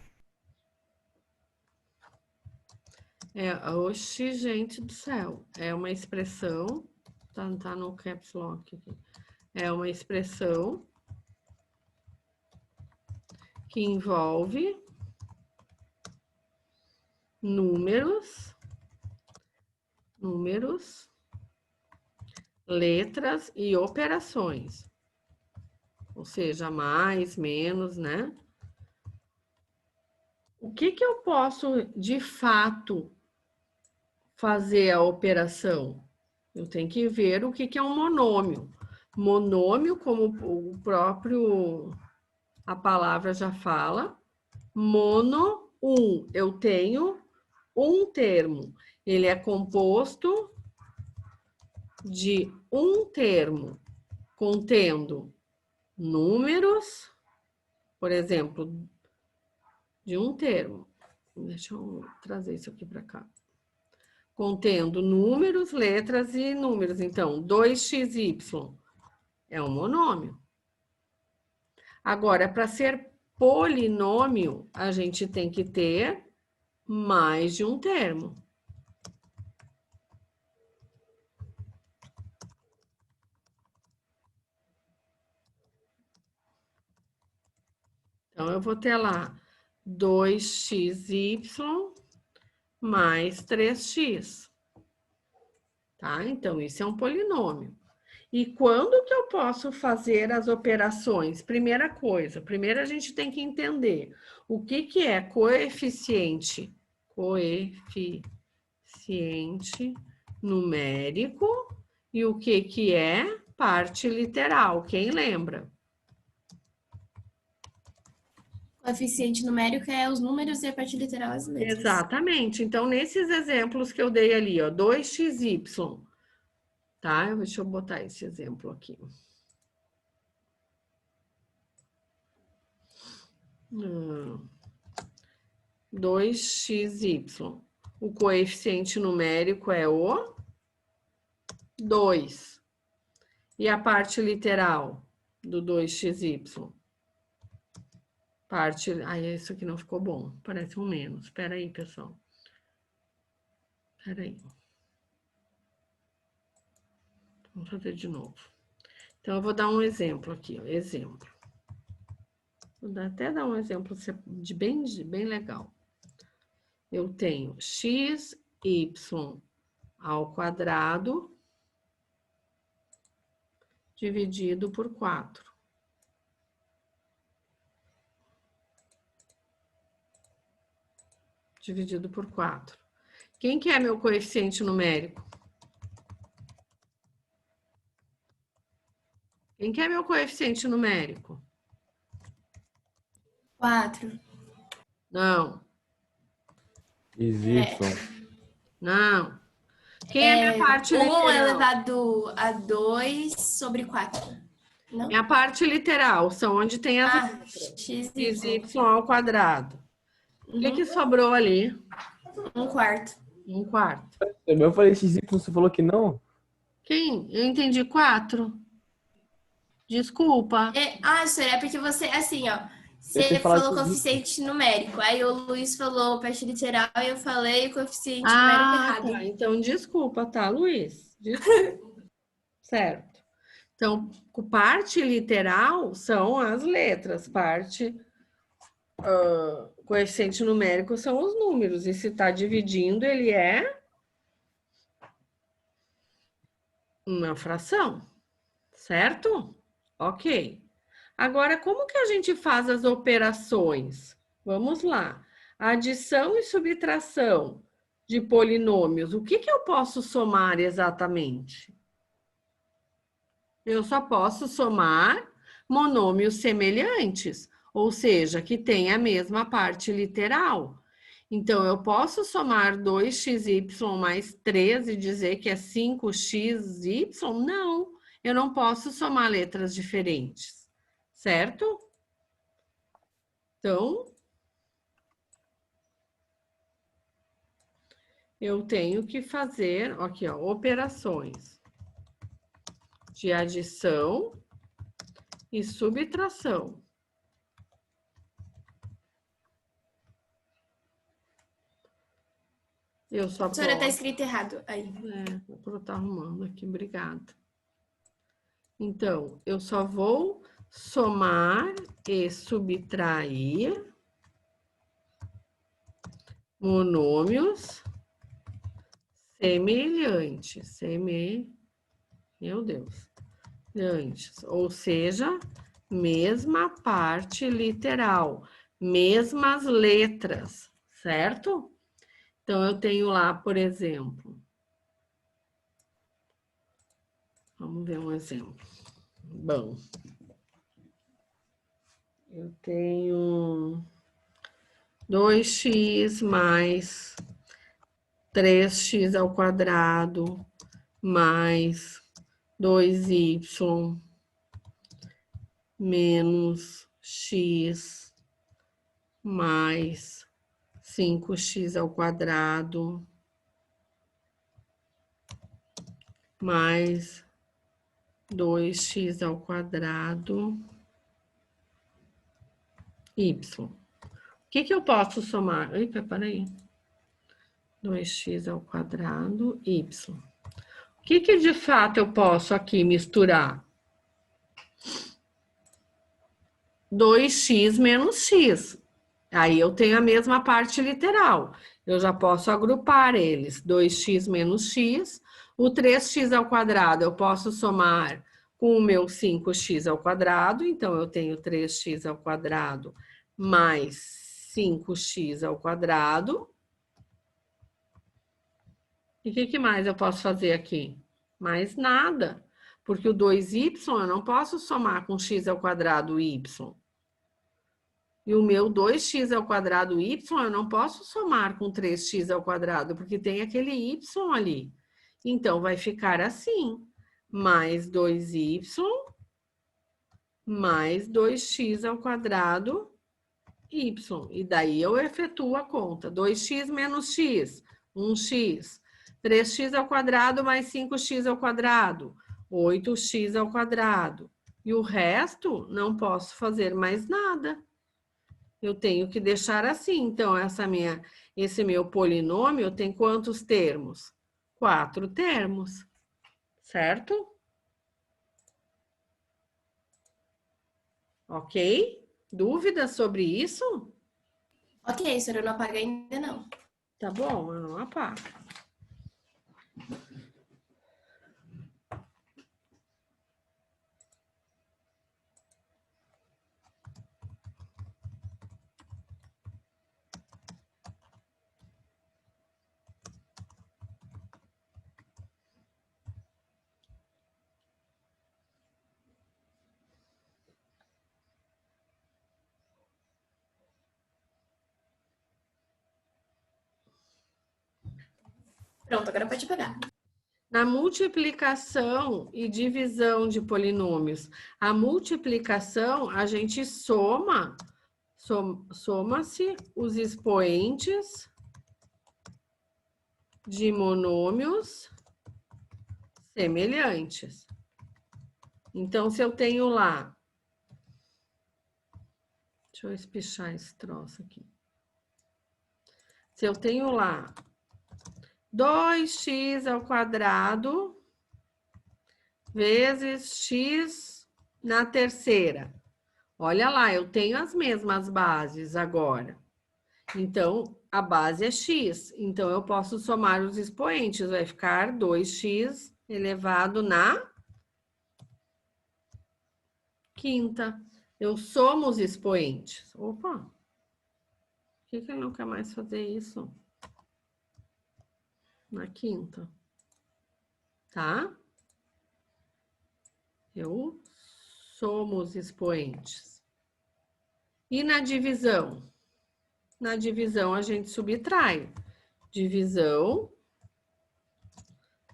Oxi, gente do céu. É uma expressão, tá no caps lock aqui. É uma expressão que envolve números, letras e operações. Ou seja, mais, menos, né? O que eu posso, de fato, fazer a operação? Eu tenho que ver o que é um monômio. Monômio, como a palavra já fala, mono, eu tenho um termo. Ele é composto de um termo, contendo números, por exemplo, de um termo. Deixa eu trazer isso aqui para cá. Contendo números, letras e números. Então, 2xy é um monômio. Agora, para ser polinômio, a gente tem que ter mais de um termo. Então, eu vou ter lá 2xy mais 3x. Tá? Então, isso é um polinômio. E quando que eu posso fazer as operações? Primeira coisa, primeiro a gente tem que entender o que é coeficiente numérico e o que é parte literal. Quem lembra? Coeficiente numérico é os números e a parte literal as letras. Exatamente. Então, nesses exemplos que eu dei ali, ó, 2xy, tá? Deixa eu botar esse exemplo aqui. 2xy. O coeficiente numérico é o 2. E a parte literal do 2xy? Isso aqui não ficou bom. Parece um menos. Espera aí, pessoal. Espera aí. Vamos fazer de novo. Então, eu vou dar um exemplo aqui, ó. Exemplo. Vou até dar um exemplo de bem legal. Eu tenho xy ao quadrado dividido por 4. Dividido por 4. Quem que é meu coeficiente numérico? Quem que é meu coeficiente numérico? 4. Não. XY. Não. Quem é minha parte 1 literal? elevado a 2 sobre 4. Não? Minha parte literal são onde tem as xy. xy ao quadrado. O que sobrou ali? 1/4. 1/4. Eu falei XY, você falou que não? Quem? Eu entendi 4. Desculpa. Senhora, é porque você, assim, ó, Eu você tinha falado falou que coeficiente numérico, aí o Luiz falou parte literal e eu falei coeficiente numérico errado. Tá. Então, desculpa, tá, Luiz? Desculpa. Certo. Então, parte literal são as letras, coeficiente numérico são os números, e se está dividindo, ele é uma fração, certo? Ok. Agora, como que a gente faz as operações? Vamos lá. Adição e subtração de polinômios. O que eu posso somar exatamente? Eu só posso somar monômios semelhantes, ou seja, que tem a mesma parte literal. Então, eu posso somar 2xy mais 3 e dizer que é 5xy? Não, eu não posso somar letras diferentes, certo? Então, eu tenho que fazer, aqui, ó, operações de adição e subtração. Eu só A senhora posso... tá escrito errado aí. Vou estar arrumando aqui, obrigada. Então, eu só vou somar e subtrair monômios semelhantes. Meu Deus. Semelhantes. Ou seja, mesma parte literal, mesmas letras, certo? Então, eu tenho lá, por exemplo, vamos ver um exemplo. Bom, eu tenho 2x mais 3x ao quadrado mais 2y menos x mais 5x ao quadrado mais 2x ao quadrado y. O que eu posso somar? Eita, peraí. 2x ao quadrado y. O que de fato eu posso aqui misturar? 2x menos x. Aí eu tenho a mesma parte literal. Eu já posso agrupar eles. 2x menos x. O 3x ao quadrado eu posso somar com o meu 5x ao quadrado. Então, eu tenho 3x ao quadrado mais 5x ao quadrado. E o que mais eu posso fazer aqui? Mais nada. Porque o 2y eu não posso somar com x ao quadrado y. E o meu 2x ao quadrado y eu não posso somar com 3x ao quadrado, porque tem aquele y ali. Então, vai ficar assim, mais 2y mais 2x ao quadrado y. E daí eu efetuo a conta. 2x menos x, 1x. 3x ao quadrado mais 5x ao quadrado. 8x ao quadrado. E o resto, não posso fazer mais nada. Eu tenho que deixar assim. Então, esse meu polinômio tem quantos termos? 4 termos. Certo? Ok? Dúvidas sobre isso? Ok, senhora, eu não apaga ainda não. Tá bom, eu não apago. Pronto, agora pode pegar. Na multiplicação e divisão de polinômios, a multiplicação a gente soma-se os expoentes de monômios semelhantes. Então, se eu tenho lá, deixa eu espichar esse troço aqui. Se eu tenho lá 2x ao quadrado vezes x na terceira. Olha lá, eu tenho as mesmas bases agora. Então, a base é x. Então, eu posso somar os expoentes. Vai ficar 2x elevado na quinta. Eu somo os expoentes. Opa! Por que ele não quer mais fazer isso? Na quinta. Tá? Eu somo os expoentes. E na divisão? Na divisão, a gente subtrai. Divisão,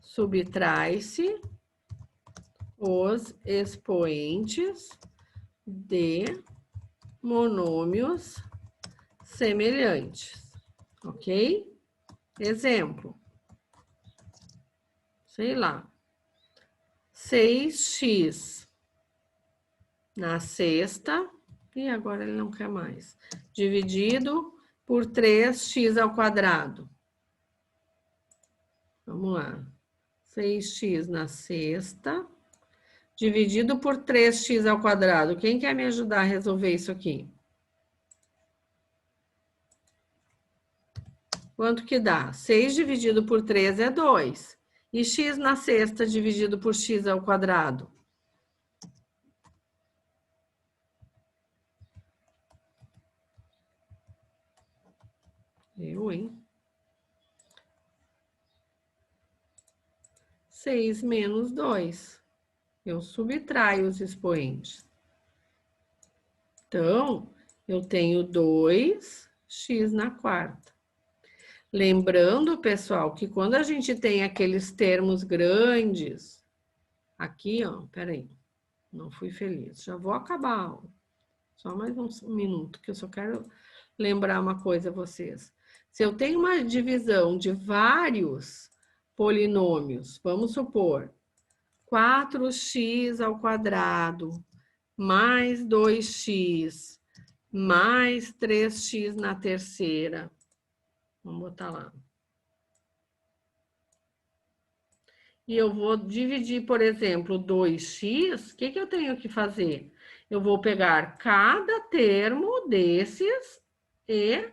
subtrai-se os expoentes de monômios semelhantes. Ok? Exemplo. Sei lá. 6x na sexta, e agora ele não quer mais, dividido por 3x ao quadrado. Vamos lá. 6x na sexta, dividido por 3x ao quadrado. Quem quer me ajudar a resolver isso aqui? Quanto que dá? 6 dividido por 3 é 2. E x na sexta dividido por x ao quadrado? Eu, hein? 6 menos 2. Eu subtraio os expoentes. Então, eu tenho 2x na quarta. Lembrando, pessoal, que quando a gente tem aqueles termos grandes, aqui, ó, peraí, não fui feliz, já vou acabar a aula. Só mais um minuto, que eu só quero lembrar uma coisa a vocês. Se eu tenho uma divisão de vários polinômios, vamos supor, 4x ao quadrado mais 2x mais 3x na terceira. Vamos botar lá. E eu vou dividir, por exemplo, 2x. O que eu tenho que fazer? Eu vou pegar cada termo desses e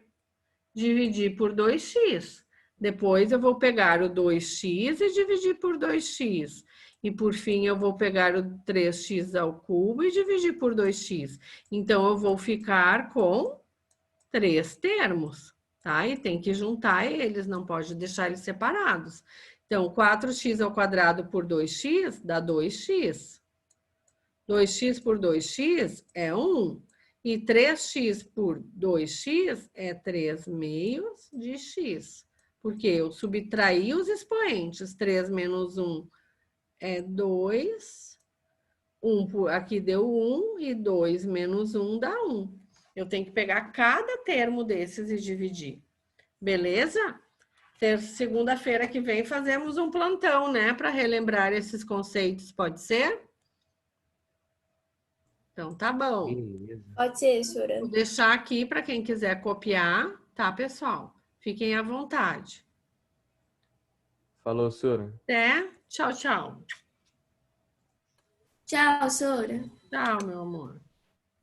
dividir por 2x. Depois eu vou pegar o 2x e dividir por 2x. E por fim eu vou pegar o 3x ao cubo e dividir por 2x. Então eu vou ficar com 3 termos, tá? E tem que juntar eles, não pode deixar eles separados. Então 4x ao quadrado por 2x dá 2x. 2x por 2x é 1. E 3x por 2x é 3 meios de x. Porque eu subtraí os expoentes. 3 menos 1 é 2. Aqui deu 1 e 2 menos 1 dá 1. Eu tenho que pegar cada termo desses e dividir. Beleza? Segunda-feira que vem fazemos um plantão, né? Para relembrar esses conceitos, pode ser? Então, tá bom. Beleza. Pode ser, Sora. Vou deixar aqui para quem quiser copiar, tá, pessoal? Fiquem à vontade. Falou, Sora. Até. Tchau, tchau. Tchau, Sora. Tchau, meu amor.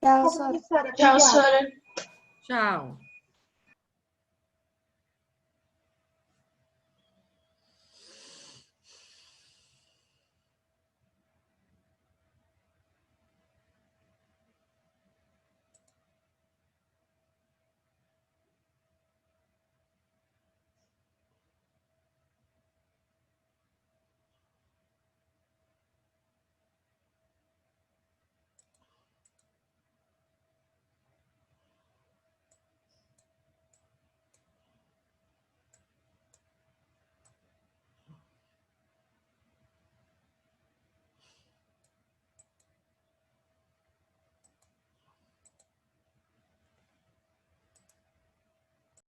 Tchau, Sora. Tchau, Sora. Tchau.